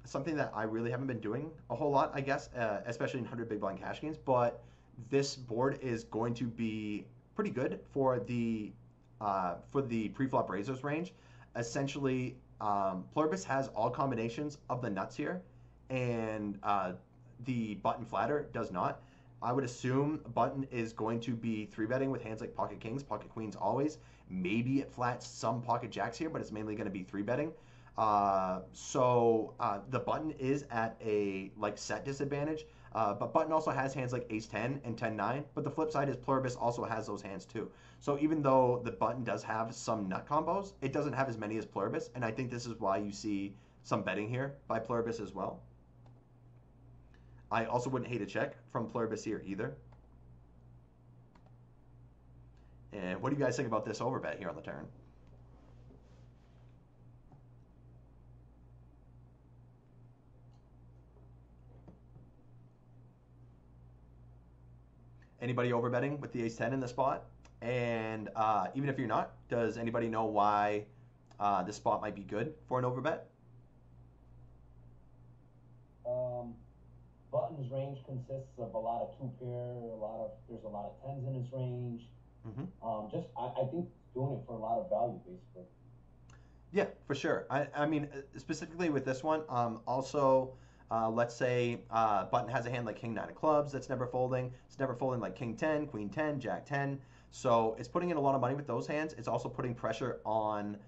something that I really haven't been doing a whole lot, I guess, especially in 100 big blind cash games. But this board is going to be pretty good for the pre-flop raisers range. Essentially, Pluribus has all combinations of the nuts here, and the button flatter does not. I would assume button is going to be 3-betting with hands like pocket kings, pocket queens always. Maybe it flats some pocket jacks here, but it's mainly going to be 3-betting. So the button is at a set disadvantage, but button also has hands like ace 10 and 10-9, but the flip side is Pluribus also has those hands too. So even though the button does have some nut combos, it doesn't have as many as Pluribus, and I think this is why you see some betting here by Pluribus as well. I also wouldn't hate a check from Pluribus here either. And what do you guys think about this overbet here on the turn? Anybody overbetting with the ace 10 in the spot? And even if you're not, does anybody know why this spot might be good for an overbet? Button's range consists of a lot of 2-pair, there's a lot of 10s in his range. Mm-hmm. I think doing it for a lot of value, basically. Yeah, for sure. I mean, specifically with this one, also, let's say button has a hand like king 9 of clubs that's never folding. It's never folding like king 10, queen 10, jack 10. So it's putting in a lot of money with those hands. It's also putting pressure on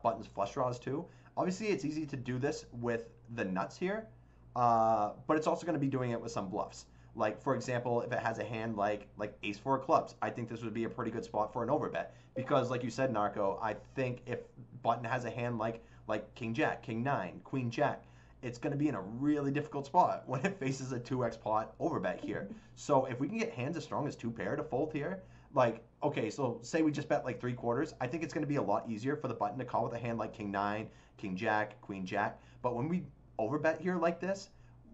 button's flush draws too. Obviously, it's easy to do this with the nuts here, but it's also going to be doing it with some bluffs. Like, for example, if it has a hand like ace 4 of clubs, I think this would be a pretty good spot for an overbet. Because, like you said, Narco, I think if button has a hand like king jack, king 9, queen jack, it's going to be in a really difficult spot when it faces a 2x pot overbet here. So if we can get hands as strong as 2-pair to fold here, Like, okay, so say we just bet like 3/4. I think it's going to be a lot easier for the button to call with a hand like King 9, King Jack, Queen Jack. But when we overbet here like this,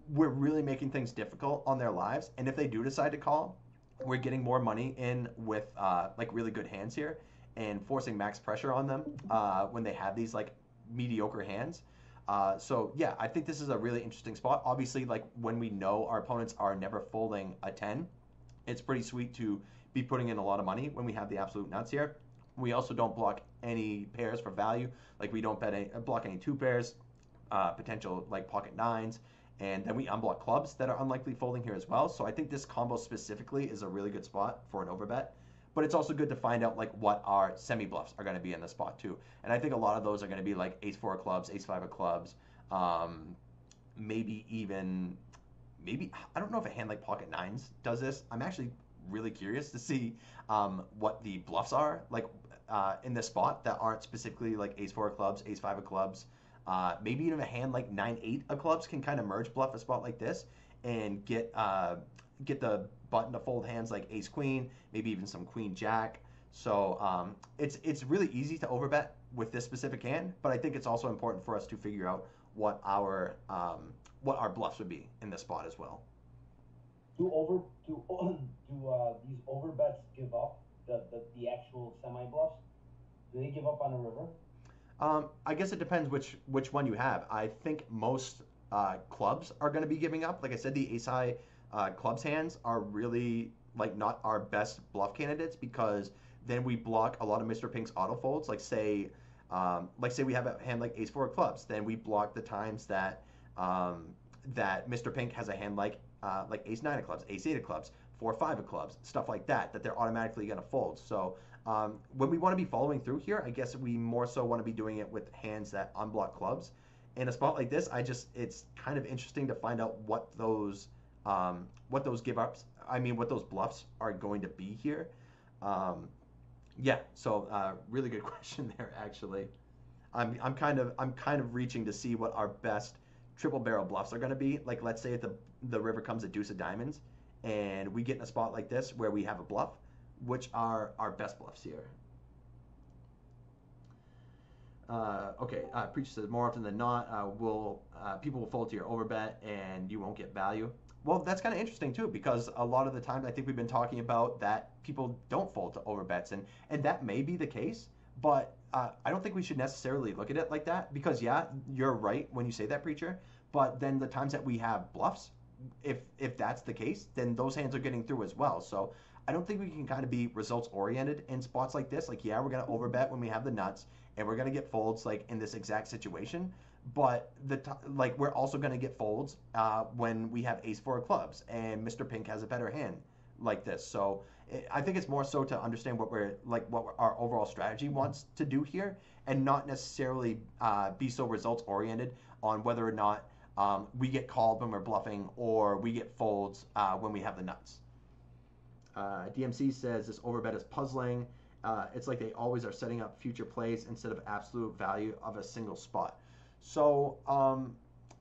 we're really making things difficult on their lives. And if they do decide to call, we're getting more money in with like really good hands here and forcing max pressure on them when they have these like mediocre hands. So yeah, I think this is a really interesting spot. Obviously, like when we know our opponents are never folding a 10, it's pretty sweet to be putting in a lot of money when we have the absolute nuts here. We also don't block any pairs for value. Like we don't block any 2 pairs, potential like pocket 9s, and then we unblock clubs that are unlikely folding here as well. So I think this combo specifically is a really good spot for an overbet. But it's also good to find out like what our semi bluffs are going to be in the spot too. And I think a lot of those are going to be like ace-4 of clubs, ace-5 of clubs, maybe even I don't know if a hand like pocket 9s does this. I'm actually really curious to see what the bluffs are like in this spot that aren't specifically like ace-4 of clubs, ace-5 of clubs. Maybe even a hand like 9-8 of clubs can kind of merge bluff a spot like this and get the button to fold hands like ace queen, maybe even some queen jack. So it's really easy to overbet with this specific hand, but I think it's also important for us to figure out what our bluffs would be in this spot as well. Do these overbets give up the actual semi bluffs? Do they give up on a river? I guess it depends which one you have. I think most clubs are going to be giving up. Like I said, the ace high clubs hands are really like not our best bluff candidates because then we block a lot of Mr. Pink's auto folds. Like say we have a hand like ace-4 of clubs, then we block the times that that Mr. Pink has a hand like ace-9 of clubs, ace-8 of clubs, 4-5 of clubs, stuff like that they're automatically going to fold. So when we want to be following through here, I guess we more so want to be doing it with hands that unblock clubs. In a spot like this, it's kind of interesting to find out what those give ups, what those bluffs are going to be here. Yeah, so really good question there. Actually, I'm kind of reaching to see what our best triple barrel bluffs are going to be. Like let's say if the river comes a deuce of diamonds, and we get in a spot like this where we have a bluff, which are our best bluffs here. Okay, Preacher says more often than not, people will fold to your overbet and you won't get value. Well, that's kind of interesting too, because a lot of the times I think we've been talking about that people don't fold to overbets, and that may be the case, but I don't think we should necessarily look at it like that, because yeah, you're right when you say that, Preacher, but then the times that we have bluffs, if that's the case, then those hands are getting through as well. So I don't think we can kind of be results oriented in spots like this. Like, yeah, we're going to overbet when we have the nuts, and we're going to get folds like in this exact situation. But we're also going to get folds when we have ace-4 of clubs and Mr. Pink has a better hand like this. So I think it's more so to understand what our overall strategy wants to do here, and not necessarily be so results oriented on whether or not we get called when we're bluffing or we get folds when we have the nuts. DMC says this overbet is puzzling. It's like they always are setting up future plays instead of absolute value of a single spot. So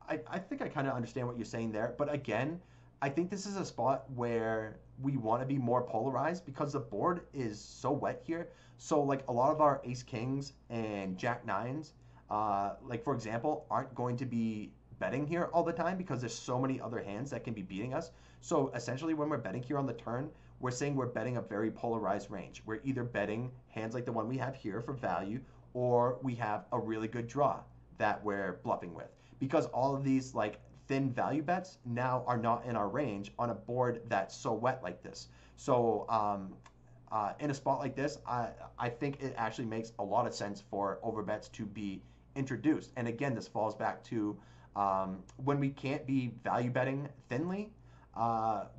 I think I kind of understand what you're saying there. But again, I think this is a spot where we want to be more polarized because the board is so wet here. So like a lot of our ace kings and jack nines, like for example, aren't going to be betting here all the time because there's so many other hands that can be beating us. So essentially when we're betting here on the turn, we're saying we're betting a very polarized range. We're either betting hands like the one we have here for value, or we have a really good draw that we're bluffing with, because all of these like thin value bets now are not in our range on a board that's so wet like this. So in a spot like this, I think it actually makes a lot of sense for overbets to be introduced. And again, this falls back to when we can't be value betting thinly,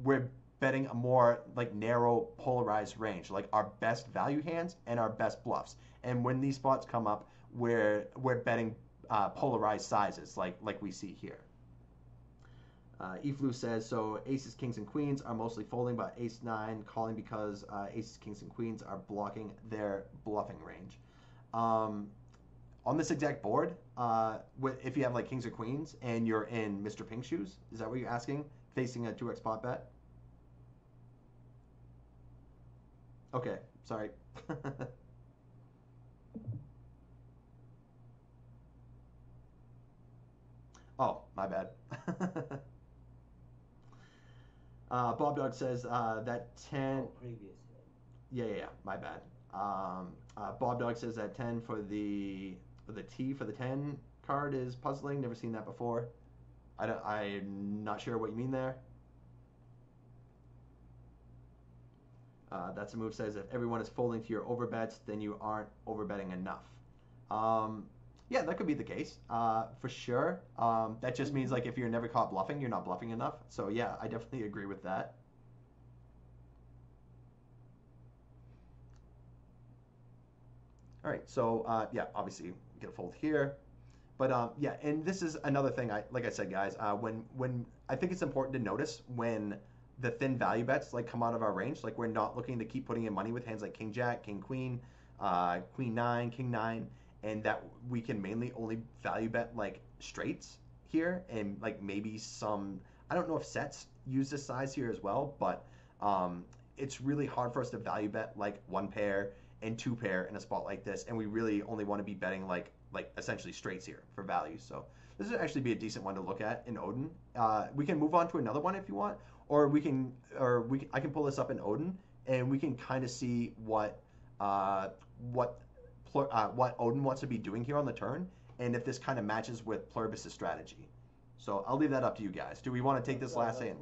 we're betting a more like narrow polarized range, like our best value hands and our best bluffs. And when these spots come up, we're betting polarized sizes like we see here. Eflu says, so aces, kings, and queens are mostly folding, but ace-9 calling because aces, kings, and queens are blocking their bluffing range. On this exact board, if you have like kings or queens and you're in Mr. Pink's shoes, is that what you're asking? Facing a 2x pot bet? Okay, sorry. Oh, my bad. Bob Dog says that 10. Oh, previous. Yeah, my bad. Bob Dog says that 10 for the T for the 10 card is puzzling. Never seen that before. I'm not sure what you mean there. That's a move says if everyone is folding to your overbets, then you aren't overbetting enough. Yeah, that could be the case, for sure. That just means like if you're never caught bluffing, you're not bluffing enough. So yeah, I definitely agree with that. All right, so yeah, obviously get a fold here, but yeah, and this is another thing. Like I said, guys, when I think it's important to notice when the thin value bets like come out of our range, like we're not looking to keep putting in money with hands like King Jack, King Queen, Queen Nine, King Nine, and that we can mainly only value bet like straights here, and like maybe some. I don't know if sets use this size here as well, but it's really hard for us to value bet like one pair and two pair in a spot like this, and we really only want to be betting like essentially straights here for value. So this would actually be a decent one to look at in Odin. We can move on to another one if you want, or I can pull this up in Odin, and we can kind of see what Odin wants to be doing here on the turn, and if this kind of matches with Pluribus's strategy. So I'll leave that up to you guys. Do we want to take this last hand?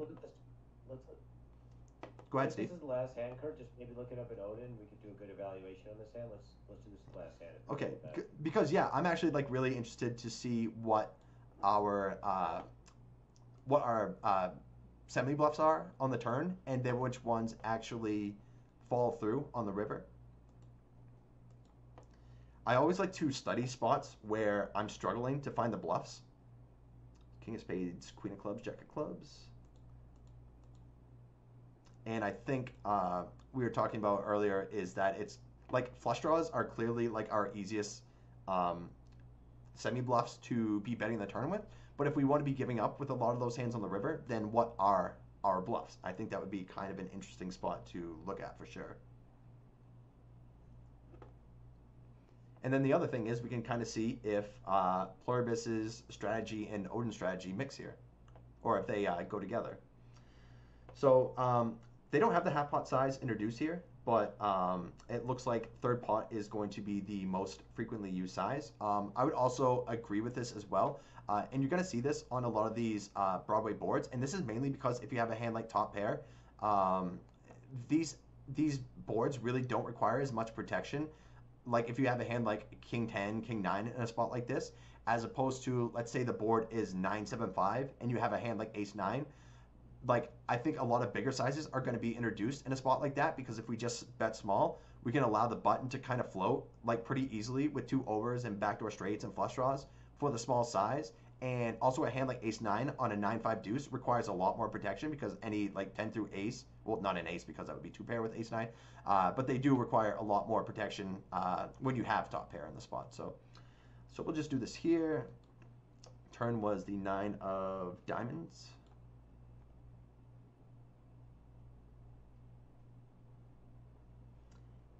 Go ahead, Steve. This is the last hand, Kurt. Just maybe look it up in Odin. We could do a good evaluation on this hand. Let's do this last hand. Okay, because yeah, I'm actually like really interested to see what our semi bluffs are on the turn, and then which ones actually fall through on the river. I always like to study spots where I'm struggling to find the bluffs. King of Spades, Queen of Clubs, Jack of Clubs. And I think we were talking about earlier is that it's like flush draws are clearly like our easiest semi bluffs to be betting the turn with. But if we want to be giving up with a lot of those hands on the river, then what are our bluffs? I think that would be kind of an interesting spot to look at for sure. And then the other thing is we can kind of see if Pluribus's strategy and Odin's strategy mix here, or if they go together. So they don't have the half pot size introduced here, but it looks like third pot is going to be the most frequently used size. I would also agree with this as well. And you're going to see this on a lot of these Broadway boards. And this is mainly because if you have a hand like top pair, these boards really don't require as much protection. Like if you have a hand like King 10, King 9 in a spot like this, as opposed to, let's say the board is 9-7-5 and you have a hand like Ace 9, like I think a lot of bigger sizes are going to be introduced in a spot like that, because if we just bet small, we can allow the button to kind of float like pretty easily with two overs and backdoor straights and flush draws for the small size. And also a hand like Ace 9 on a 9-5 deuce requires a lot more protection, because any like 10 through ace, well, not an ace because that would be two pair with Ace 9, but they do require a lot more protection when you have top pair in the spot. So we'll just do this here. Turn was the 9 of diamonds.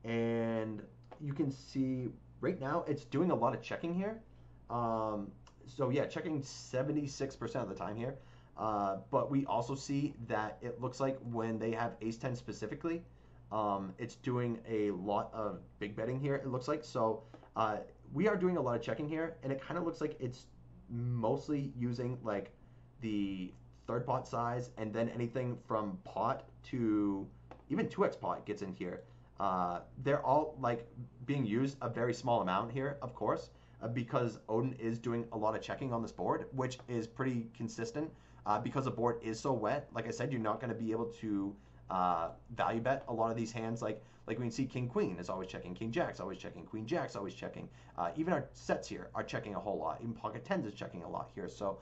And you can see right now it's doing a lot of checking here. So yeah, checking 76% of the time here. But we also see that it looks like when they have Ace 10 specifically, it's doing a lot of big betting here, it looks like. So we are doing a lot of checking here, and it kind of looks like it's mostly using like the third pot size, and then anything from pot to even 2x pot gets in here. They're all like being used a very small amount here, of course, because Odin is doing a lot of checking on this board, which is pretty consistent because the board is so wet. Like I said, you're not going to be able to value bet a lot of these hands. Like we can see King Queen is always checking, King Jack's always checking, Queen Jack's always checking. Even our sets here are checking a whole lot. Even pocket tens is checking a lot here. So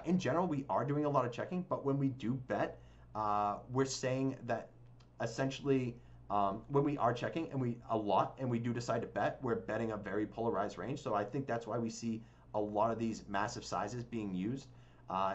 in general, we are doing a lot of checking, but when we do bet, we're saying that essentially when we are checking and we do decide to bet, we're betting a very polarized range. So I think that's why we see a lot of these massive sizes being used.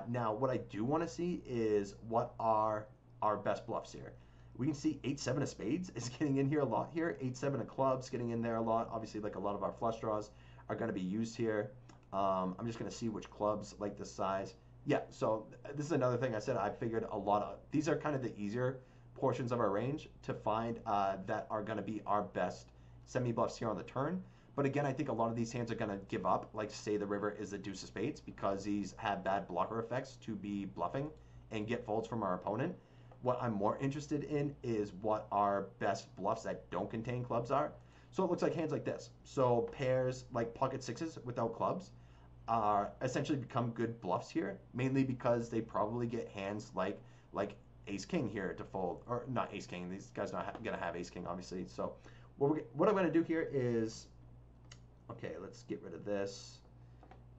Now, what I do want to see is what are our best bluffs here. We can see 8-7 of spades is getting in here a lot here. 8-7 of clubs getting in there a lot. Obviously, like a lot of our flush draws are going to be used here. I'm just going to see which clubs like this size. Yeah, so this is another thing I said. I figured a lot of these are kind of the easier portions of our range to find that are going to be our best semi-bluffs here on the turn. But again, I think a lot of these hands are going to give up, like say the river is the deuce of spades, because these have bad blocker effects to be bluffing and get folds from our opponent. What I'm more interested in is what our best bluffs that don't contain clubs are. So it looks like hands like this. So pairs like pocket sixes without clubs are essentially become good bluffs here, mainly because they probably get hands like ace king here to fold, or not ace king. These guys are not gonna have ace king, obviously. So what I'm gonna do here is, okay, let's get rid of this.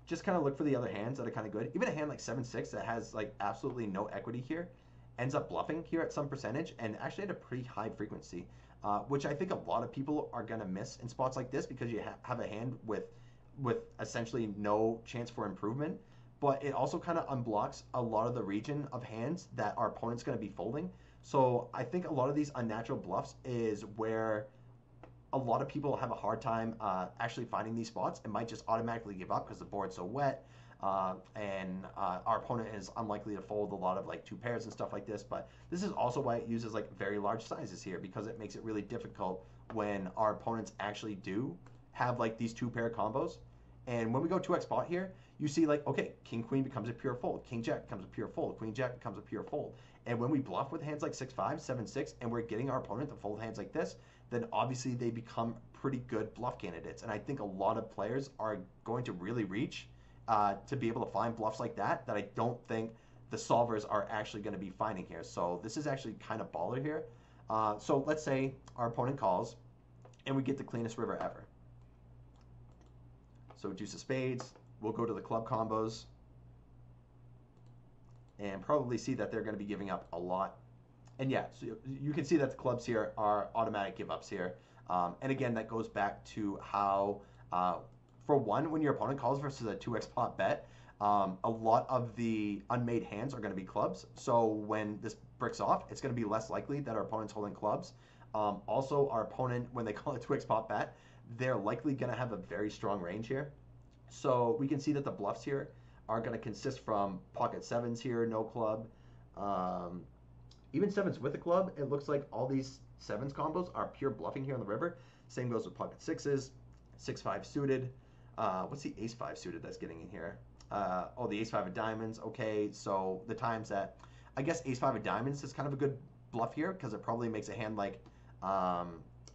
Just kind of look for the other hands that are kind of good. Even a hand like 7-6 that has like absolutely no equity here ends up bluffing here at some percentage, and actually at a pretty high frequency, which I think a lot of people are gonna miss in spots like this because you have a hand with essentially no chance for improvement. But it also kind of unblocks a lot of the region of hands that our opponent's going to be folding. So I think a lot of these unnatural bluffs is where a lot of people have a hard time actually finding these spots and might just automatically give up because the board's so wet, and our opponent is unlikely to fold a lot of like two pairs and stuff like this. But this is also why it uses like very large sizes here, because it makes it really difficult when our opponents actually do have like these two pair combos. And when we go 2x pot here, you see like, okay, king queen becomes a pure fold, king jack becomes a pure fold, queen jack becomes a pure fold. And when we bluff with hands like 6-5, 7-6, and we're getting our opponent to fold hands like this, then obviously they become pretty good bluff candidates. And I think a lot of players are going to really reach to be able to find bluffs like that I don't think the solvers are actually going to be finding here. So this is actually kind of baller here. So let's say our opponent calls and we get the cleanest river ever. So deuce of spades, we'll go to the club combos and probably see that they're going to be giving up a lot. And yeah, so you can see that the clubs here are automatic give ups here. And again, that goes back to how, for one, when your opponent calls versus a 2x pot bet, a lot of the unmade hands are going to be clubs. So when this bricks off, it's going to be less likely that our opponent's holding clubs. Also, our opponent, when they call a 2x pot bet, they're likely going to have a very strong range here. So we can see that the bluffs here are going to consist from pocket sevens here, no club. Even sevens with a club, it looks like all these sevens combos are pure bluffing here on the river. Same goes with pocket sixes, 6-5 suited. What's the ace-5 suited that's getting in here? Oh, the ace-5 of diamonds. Okay, so the times that, I guess ace-5 of diamonds is kind of a good bluff here because it probably makes a hand like,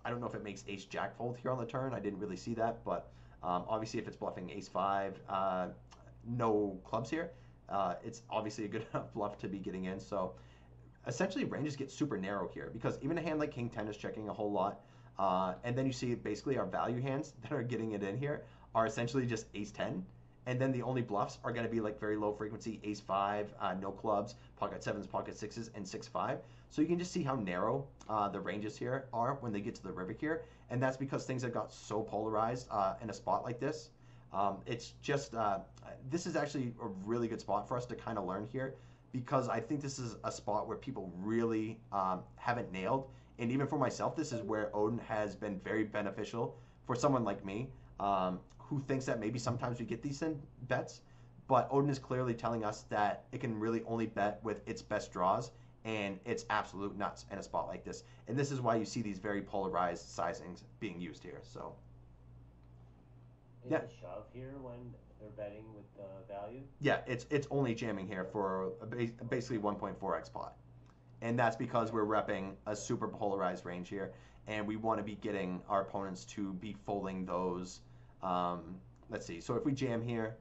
I don't know if it makes ace-jack fold here on the turn. I didn't really see that, but obviously if it's bluffing ace-5, no clubs here, it's obviously a good enough bluff to be getting in. So essentially ranges get super narrow here because even a hand like king 10 is checking a whole lot. And then you see basically our value hands that are getting it in here are essentially just ace 10. And then the only bluffs are going to be like very low frequency ace 5, no clubs, pocket sevens, pocket sixes, and 6-5. So you can just see how narrow the ranges here are when they get to the river here. And that's because things have got so polarized in a spot like this. It's just, this is actually a really good spot for us to kind of learn here, because I think this is a spot where people really haven't nailed. And even for myself, this is where Odin has been very beneficial for someone like me, who thinks that maybe sometimes we get decent bets, but Odin is clearly telling us that it can really only bet with its best draws, and it's absolute nuts in a spot like this. And this is why you see these very polarized sizings being used here. So is yeah, a shove here when they're betting with value? Yeah, it's only jamming here for basically 1.4x pot. And that's because we're repping a super polarized range here, and we want to be getting our opponents to be folding those. Let's see, so if we jam here,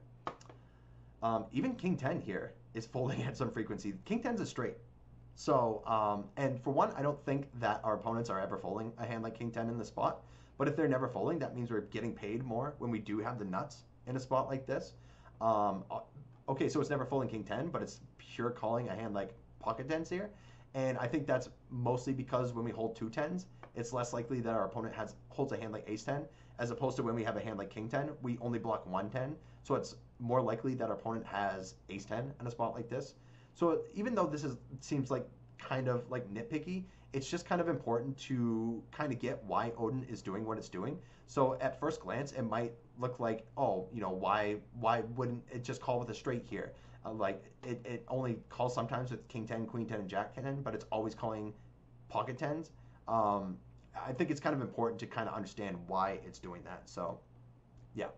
even king 10 here is folding at some frequency. King 10's a straight. So, and for one, I don't think that our opponents are ever folding a hand like king 10 in the spot. But if they're never folding, that means we're getting paid more when we do have the nuts in a spot like this. Okay, so it's never folding king 10, but it's pure calling a hand like pocket 10s here. And I think that's mostly because when we hold 2 10s, it's less likely that our opponent holds a hand like ace 10, as opposed to when we have a hand like king 10, we only block 1 10. So it's more likely that our opponent has ace 10 in a spot like this. So even though this seems like kind of like nitpicky, it's just kind of important to kind of get why Odin is doing what it's doing. So at first glance, it might look like, oh, why wouldn't it just call with a straight here? Like it only calls sometimes with king 10, queen 10, and jack 10, but it's always calling pocket tens. I think it's kind of important to kind of understand why it's doing that. So, yeah.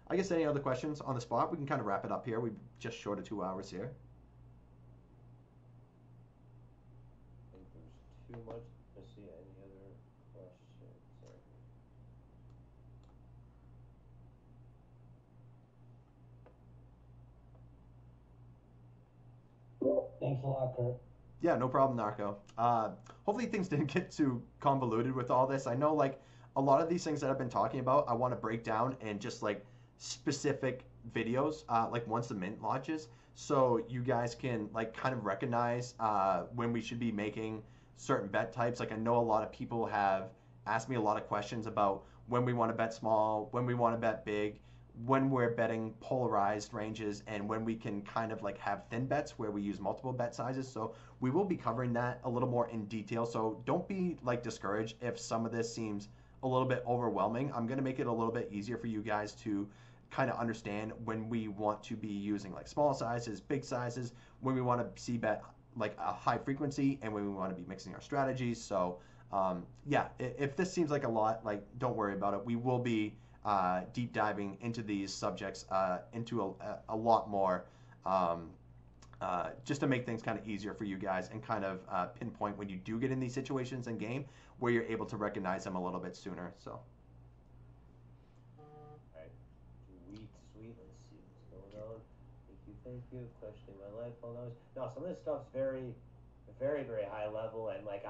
I guess any other questions on the spot? We can kind of wrap it up here. We've just short of 2 hours here. I think there's too much to see any other questions. Thanks a lot, Kurt. Yeah, no problem, Narco. Hopefully things didn't get too convoluted with all this. I know, like, a lot of these things that I've been talking about, I want to break down in just, like, specific videos, like, once the mint launches, so you guys can, like, kind of recognize when we should be making certain bet types. Like, I know a lot of people have asked me a lot of questions about when we want to bet small, when we want to bet big, when we're betting polarized ranges, and when we can kind of like have thin bets where we use multiple bet sizes. So we will be covering that a little more in detail. So don't be like discouraged if some of this seems a little bit overwhelming. I'm going to make it a little bit easier for you guys to kind of understand when we want to be using like small sizes, big sizes, when we want to see bet like a high frequency, and when we want to be mixing our strategies. So yeah, if this seems like a lot, like don't worry about it. We will be deep diving into these subjects into a lot more, just to make things kind of easier for you guys and kind of pinpoint when you do get in these situations in game where you're able to recognize them a little bit sooner. So. Alright, sweet. Let's see what's going on. Thank you. Questioning my life, all those. No, some of this stuff's very, very, very high level, and like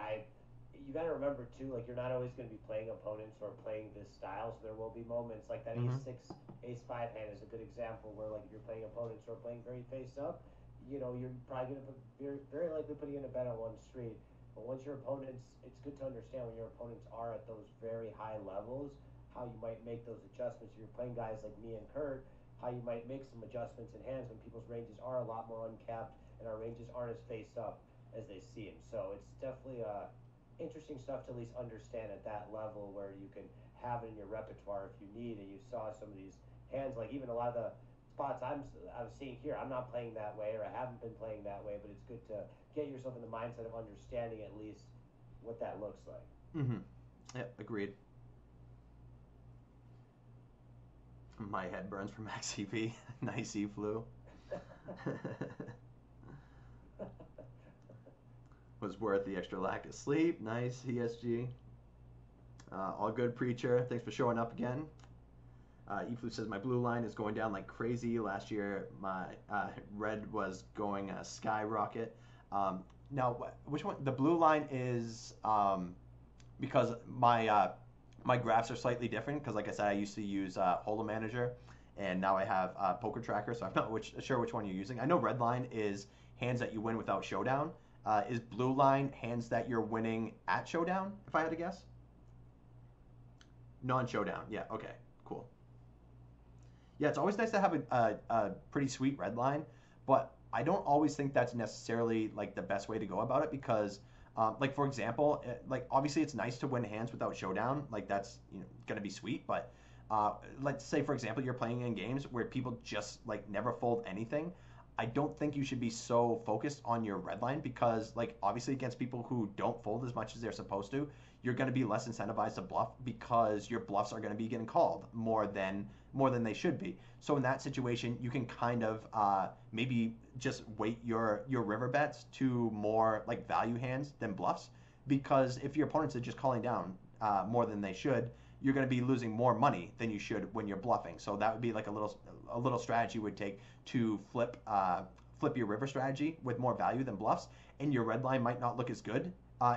you got to remember too, like you're not always going to be playing opponents or playing this style, so there will be moments like that ace-6, ace-5 hand is a good example where like if you're playing opponents or playing very face up, you're probably going to very likely putting in a bet on one street. But once your opponents, it's good to understand when your opponents are at those very high levels, how you might make those adjustments. If you're playing guys like me and Kurt, how you might make some adjustments in hands when people's ranges are a lot more uncapped and our ranges aren't as face up as they seem. So it's definitely interesting stuff to at least understand at that level where you can have it in your repertoire if you need. And you saw some of these hands, like even a lot of the spots I'm seeing here, I'm not playing that way, or I haven't been playing that way, but it's good to get yourself in the mindset of understanding at least what that looks like. Yeah, agreed. My head burns from max EP. Nice E-flu. Was worth the extra lack of sleep. Nice, ESG. All good, preacher. Thanks for showing up again. E-flu says my blue line is going down like crazy. Last year, my red was going skyrocket. Now, which one? The blue line is because my graphs are slightly different. Because, like I said, I used to use Holo Manager, and now I have Poker Tracker. So I'm not sure which one you're using. I know red line is hands that you win without showdown. Is blue line hands that you're winning at showdown, if I had to guess? Non-showdown. Yeah, okay, cool. Yeah, it's always nice to have a pretty sweet red line, but I don't always think that's necessarily like the best way to go about it because, like for example, like obviously it's nice to win hands without showdown, like that's gonna be sweet, but let's say for example you're playing in games where people just like never fold anything. I don't think you should be so focused on your red line because, like, obviously against people who don't fold as much as they're supposed to, you're going to be less incentivized to bluff because your bluffs are going to be getting called more than they should be. So in that situation, you can kind of maybe just weight your river bets to more like value hands than bluffs because if your opponents are just calling down more than they should, you're going to be losing more money than you should when you're bluffing. So that would be like a little strategy would take to flip your river strategy with more value than bluffs, and your red line might not look as good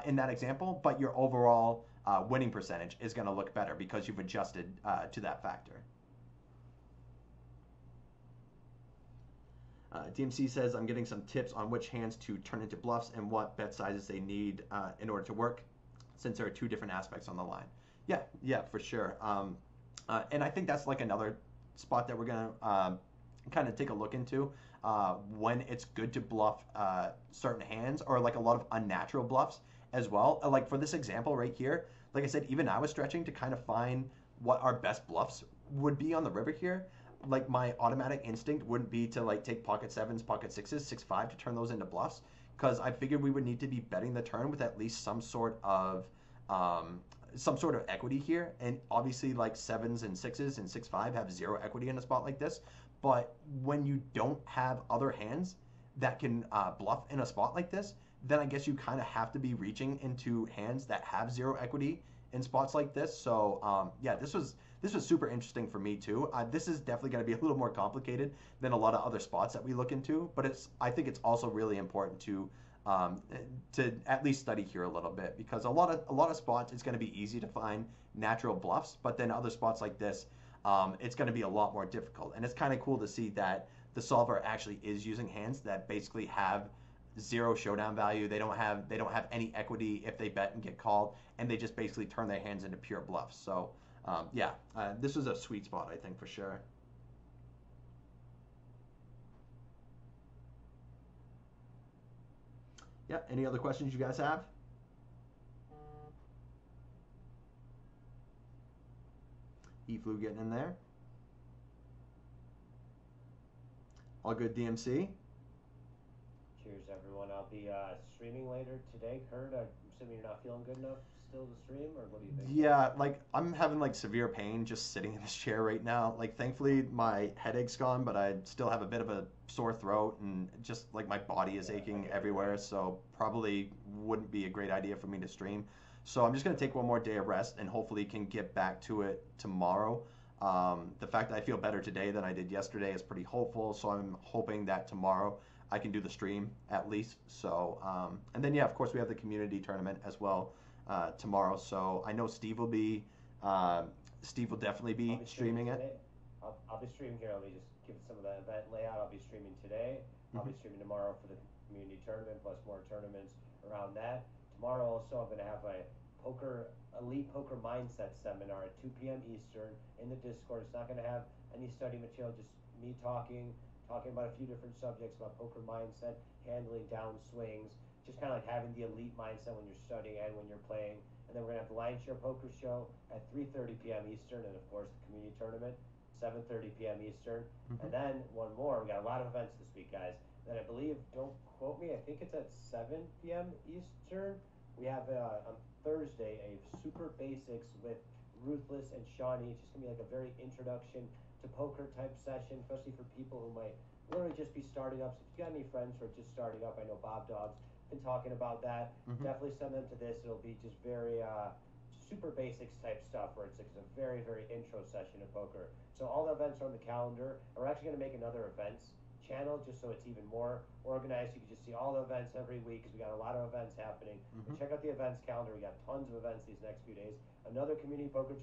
in that example, but your overall winning percentage is going to look better because you've adjusted to that factor. DMC says, I'm getting some tips on which hands to turn into bluffs and what bet sizes they need in order to work, since there are two different aspects on the line. Yeah, for sure. And I think that's like another spot that we're going to kind of take a look into when it's good to bluff certain hands or like a lot of unnatural bluffs as well. Like for this example right here, like I said, even I was stretching to kind of find what our best bluffs would be on the river here. Like my automatic instinct wouldn't be to like take pocket sevens, pocket sixes, 6-5 to turn those into bluffs, because I figured we would need to be betting the turn with at least some sort of equity here. And obviously like sevens and sixes and 6-5 have zero equity in a spot like this. But when you don't have other hands that can bluff in a spot like this, then I guess you kind of have to be reaching into hands that have zero equity in spots like this. So yeah, this was super interesting for me too. This is definitely going to be a little more complicated than a lot of other spots that we look into, but I think it's also really important to at least study here a little bit, because a lot of spots it's going to be easy to find natural bluffs, but then other spots like this, it's going to be a lot more difficult. And it's kind of cool to see that the solver actually is using hands that basically have zero showdown value. They don't have any equity if they bet and get called, and they just basically turn their hands into pure bluffs. So yeah, this was a sweet spot, I think, for sure. Yeah, any other questions you guys have? E-Flu getting in there. All good, DMC? Cheers, everyone. I'll be streaming later today. Kurt, I'm assuming you're not feeling good enough still to stream, or what do you think? Yeah, like I'm having like severe pain just sitting in this chair right now. Like thankfully my headache's gone, but I still have a bit of a sore throat, and just like my body is aching everywhere, so probably wouldn't be a great idea for me to stream. So I'm just going to take one more day of rest and hopefully can get back to it tomorrow. The fact that I feel better today than I did yesterday is pretty hopeful, so I'm hoping that tomorrow I can do the stream at least. So and then yeah, of course we have the community tournament as well tomorrow. So I know Steve will definitely be streaming it. I'll be streaming here. Let me just give some of the event layout. I'll be streaming today. I'll be streaming tomorrow for the community tournament, plus more tournaments around that. Tomorrow also I'm going to have a elite poker mindset seminar at 2 p.m. Eastern in the Discord. It's not going to have any study material, just me talking about a few different subjects about poker mindset, handling down swings, just kind of like having the elite mindset when you're studying and when you're playing. And then we're going to have the LionShare Poker Show at 3:30 p.m. Eastern, and of course the community tournament 7:30 p.m. Eastern. And then one more. We got a lot of events this week, guys. Then I believe, don't quote me, I think it's at 7 p.m. Eastern. We have on Thursday a Super Basics with Ruthless and Shawnee. It's just gonna be like a very introduction to poker type session, especially for people who might literally just be starting up. So if you got any friends who are just starting up, I know Bob Dogg's been talking about that. Definitely send them to this. It'll be just very Super Basics type stuff, where it's like a very, very intro session of poker. So all the events are on the calendar. We're actually gonna make another events channel just so it's even more organized. You can just see all the events every week, because we got a lot of events happening. Check out the events calendar. We got tons of events these next few days. Another community poker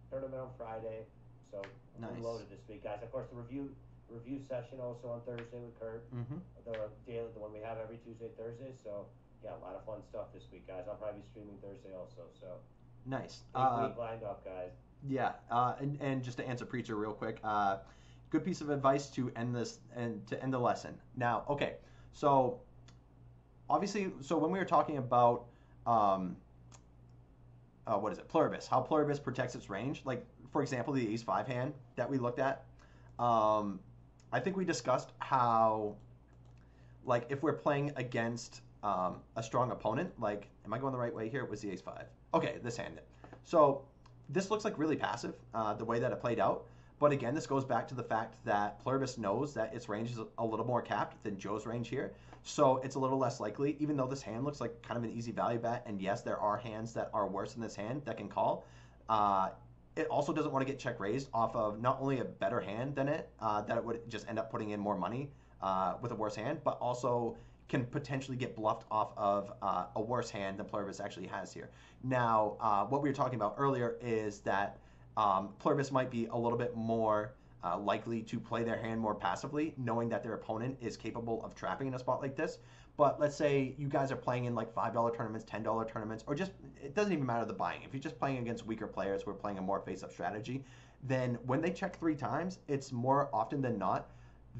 tournament on Friday. So nice. We're loaded this week, guys. Of course, the review session also on Thursday with Kurt. The one we have every Tuesday, Thursday. So yeah, a lot of fun stuff this week, guys. I'll probably be streaming Thursday also. So nice. Big week lined up, guys. Yeah, and just to answer Preacher real quick, good piece of advice to end this and to end the lesson. Now, okay, so obviously, so when we were talking about what is it, Pluribus, how Pluribus protects its range, like for example, the Ace-5 hand that we looked at, I think we discussed how, like, if we're playing against a strong opponent, like, am I going the right way here? It was the Ace-5. Okay, this hand. So this looks like really passive, the way that it played out. But again, this goes back to the fact that Pluribus knows that its range is a little more capped than Joe's range here. So it's a little less likely, even though this hand looks like kind of an easy value bet. And yes, there are hands that are worse than this hand that can call. It also doesn't want to get check raised off of not only a better hand than it, that it would just end up putting in more money with a worse hand, but also can potentially get bluffed off of a worse hand than Pluribus actually has here. Now, what we were talking about earlier is that Pluribus might be a little bit more likely to play their hand more passively, knowing that their opponent is capable of trapping in a spot like this. But let's say you guys are playing in like $5 tournaments, $10 tournaments, or just, it doesn't even matter the buying. If you're just playing against weaker players who are playing a more face-up strategy, then when they check 3 times, it's more often than not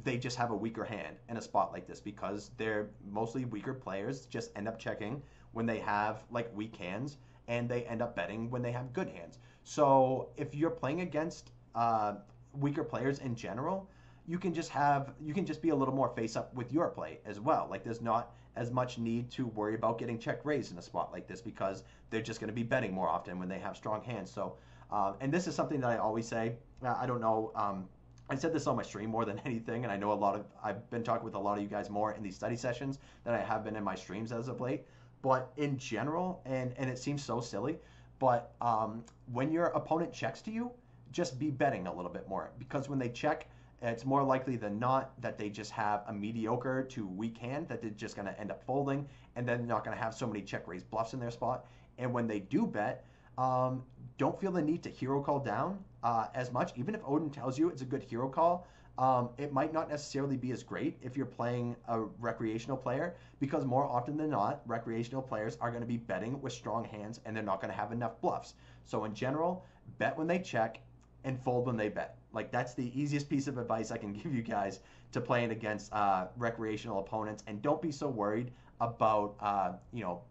they just have a weaker hand in a spot like this because they're mostly weaker players just end up checking when they have like weak hands, and they end up betting when they have good hands. So if you're playing against weaker players in general, you can just be a little more face up with your play as well. Like there's not as much need to worry about getting check raised in a spot like this because they're just going to be betting more often when they have strong hands. So and this is something that I always say. I don't know. I said this on my stream more than anything, and I know I've been talking with a lot of you guys more in these study sessions than I have been in my streams as of late. But in general, and it seems so silly, but when your opponent checks to you, just be betting a little bit more, because when they check, it's more likely than not that they just have a mediocre to weak hand that they're just going to end up folding, and then they're not going to have so many check raise bluffs in their spot. And when they do bet, don't feel the need to hero call down as much. Even if Odin tells you it's a good hero call, it might not necessarily be as great if you're playing a recreational player, because more often than not, recreational players are going to be betting with strong hands and they're not going to have enough bluffs. So in general, bet when they check and fold when they bet. Like that's the easiest piece of advice I can give you guys to playing against recreational opponents. And don't be so worried about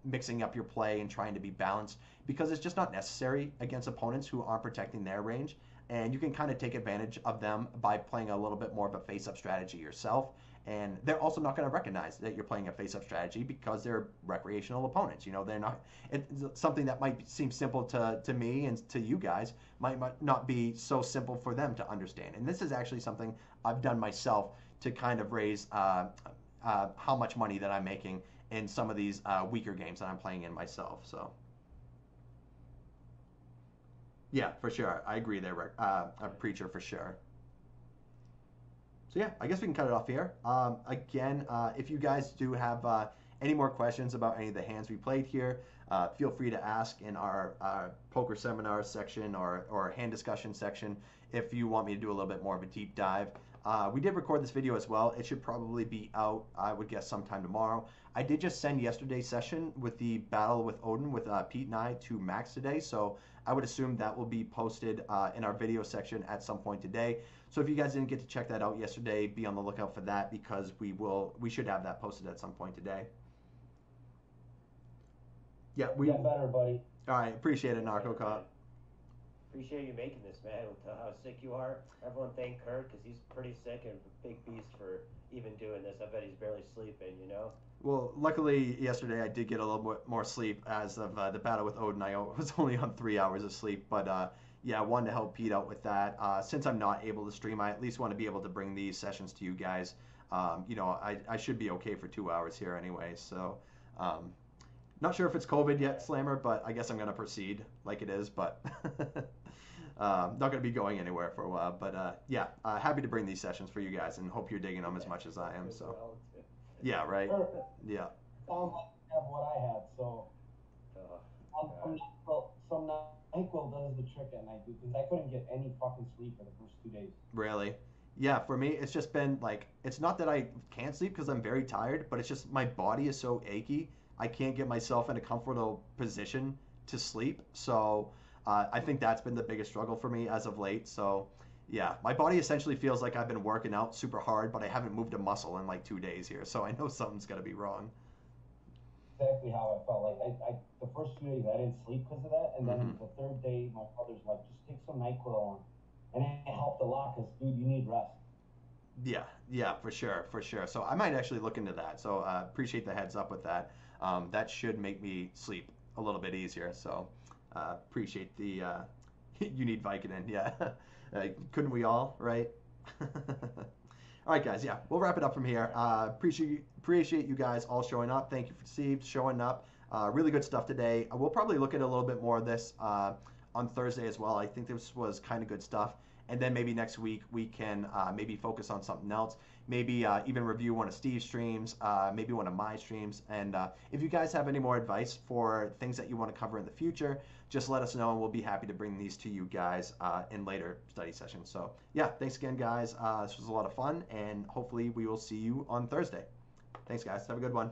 mixing up your play and trying to be balanced, because it's just not necessary against opponents who aren't protecting their range. And you can kind of take advantage of them by playing a little bit more of a face-up strategy yourself. And they're also not going to recognize that you're playing a face-up strategy because they're recreational opponents. They're not. It's something that might seem simple to me and to you guys might not be so simple for them to understand. And this is actually something I've done myself to kind of raise how much money that I'm making in some of these weaker games that I'm playing in myself. So. Yeah, for sure. I agree there, a preacher for sure. So yeah, I guess we can cut it off here. Again, if you guys do have any more questions about any of the hands we played here, feel free to ask in our poker seminar section or hand discussion section if you want me to do a little bit more of a deep dive. We did record this video as well. It should probably be out, I would guess, sometime tomorrow. I did just send yesterday's session with the Battle with Odin with Pete and I to Max today, so I would assume that will be posted in our video section at some point today. So if you guys didn't get to check that out yesterday, be on the lookout for that, because we should have that posted at some point today. Yeah, Get better, buddy. All right, appreciate it, Narco Cop. Appreciate you making this, man, with how sick you are. Everyone thank Kurt, because he's pretty sick and a big beast for even doing this. I bet he's barely sleeping, Well, luckily yesterday I did get a little bit more sleep as of the Battle with Odin. I was only on 3 hours of sleep, but yeah, I wanted to help Pete out with that. Since I'm not able to stream, I at least want to be able to bring these sessions to you guys. I should be okay for 2 hours here anyway, so not sure if it's COVID yet, Slammer, but I guess I'm going to proceed like it is, but not going to be going anywhere for a while. But yeah, happy to bring these sessions for you guys, and hope you're digging them as much as I am. So yeah, right. Yeah. Sounds like you have what I had, so some NyQuil does the trick at night, because I couldn't get any fucking sleep for the first 2 days. Really? Yeah, for me, it's just been like, it's not that I can't sleep because I'm very tired, but it's just my body is so achy. I can't get myself in a comfortable position to sleep. So I think that's been the biggest struggle for me as of late. So yeah, my body essentially feels like I've been working out super hard, but I haven't moved a muscle in like 2 days here. So I know something's got to be wrong. Exactly how I felt. Like I the first 2 days I didn't sleep because of that, and then the third day my brother's like, just take some NyQuil, and it helped a lot, because dude, you need rest. Yeah, for sure. So I might actually look into that. So appreciate the heads up with that. That should make me sleep a little bit easier. So appreciate the you need Vicodin. Yeah, couldn't we all, right? All right, guys. Yeah, we'll wrap it up from here. Appreciate you guys all showing up. Thank you for Steve showing up. Really good stuff today. We'll probably look at a little bit more of this on Thursday as well. I think this was kind of good stuff. And then maybe next week we can maybe focus on something else. Maybe even review one of Steve's streams, maybe one of my streams. And if you guys have any more advice for things that you want to cover in the future, just let us know, and we'll be happy to bring these to you guys in later study sessions. So yeah, thanks again, guys. This was a lot of fun, and hopefully we will see you on Thursday. Thanks, guys. Have a good one.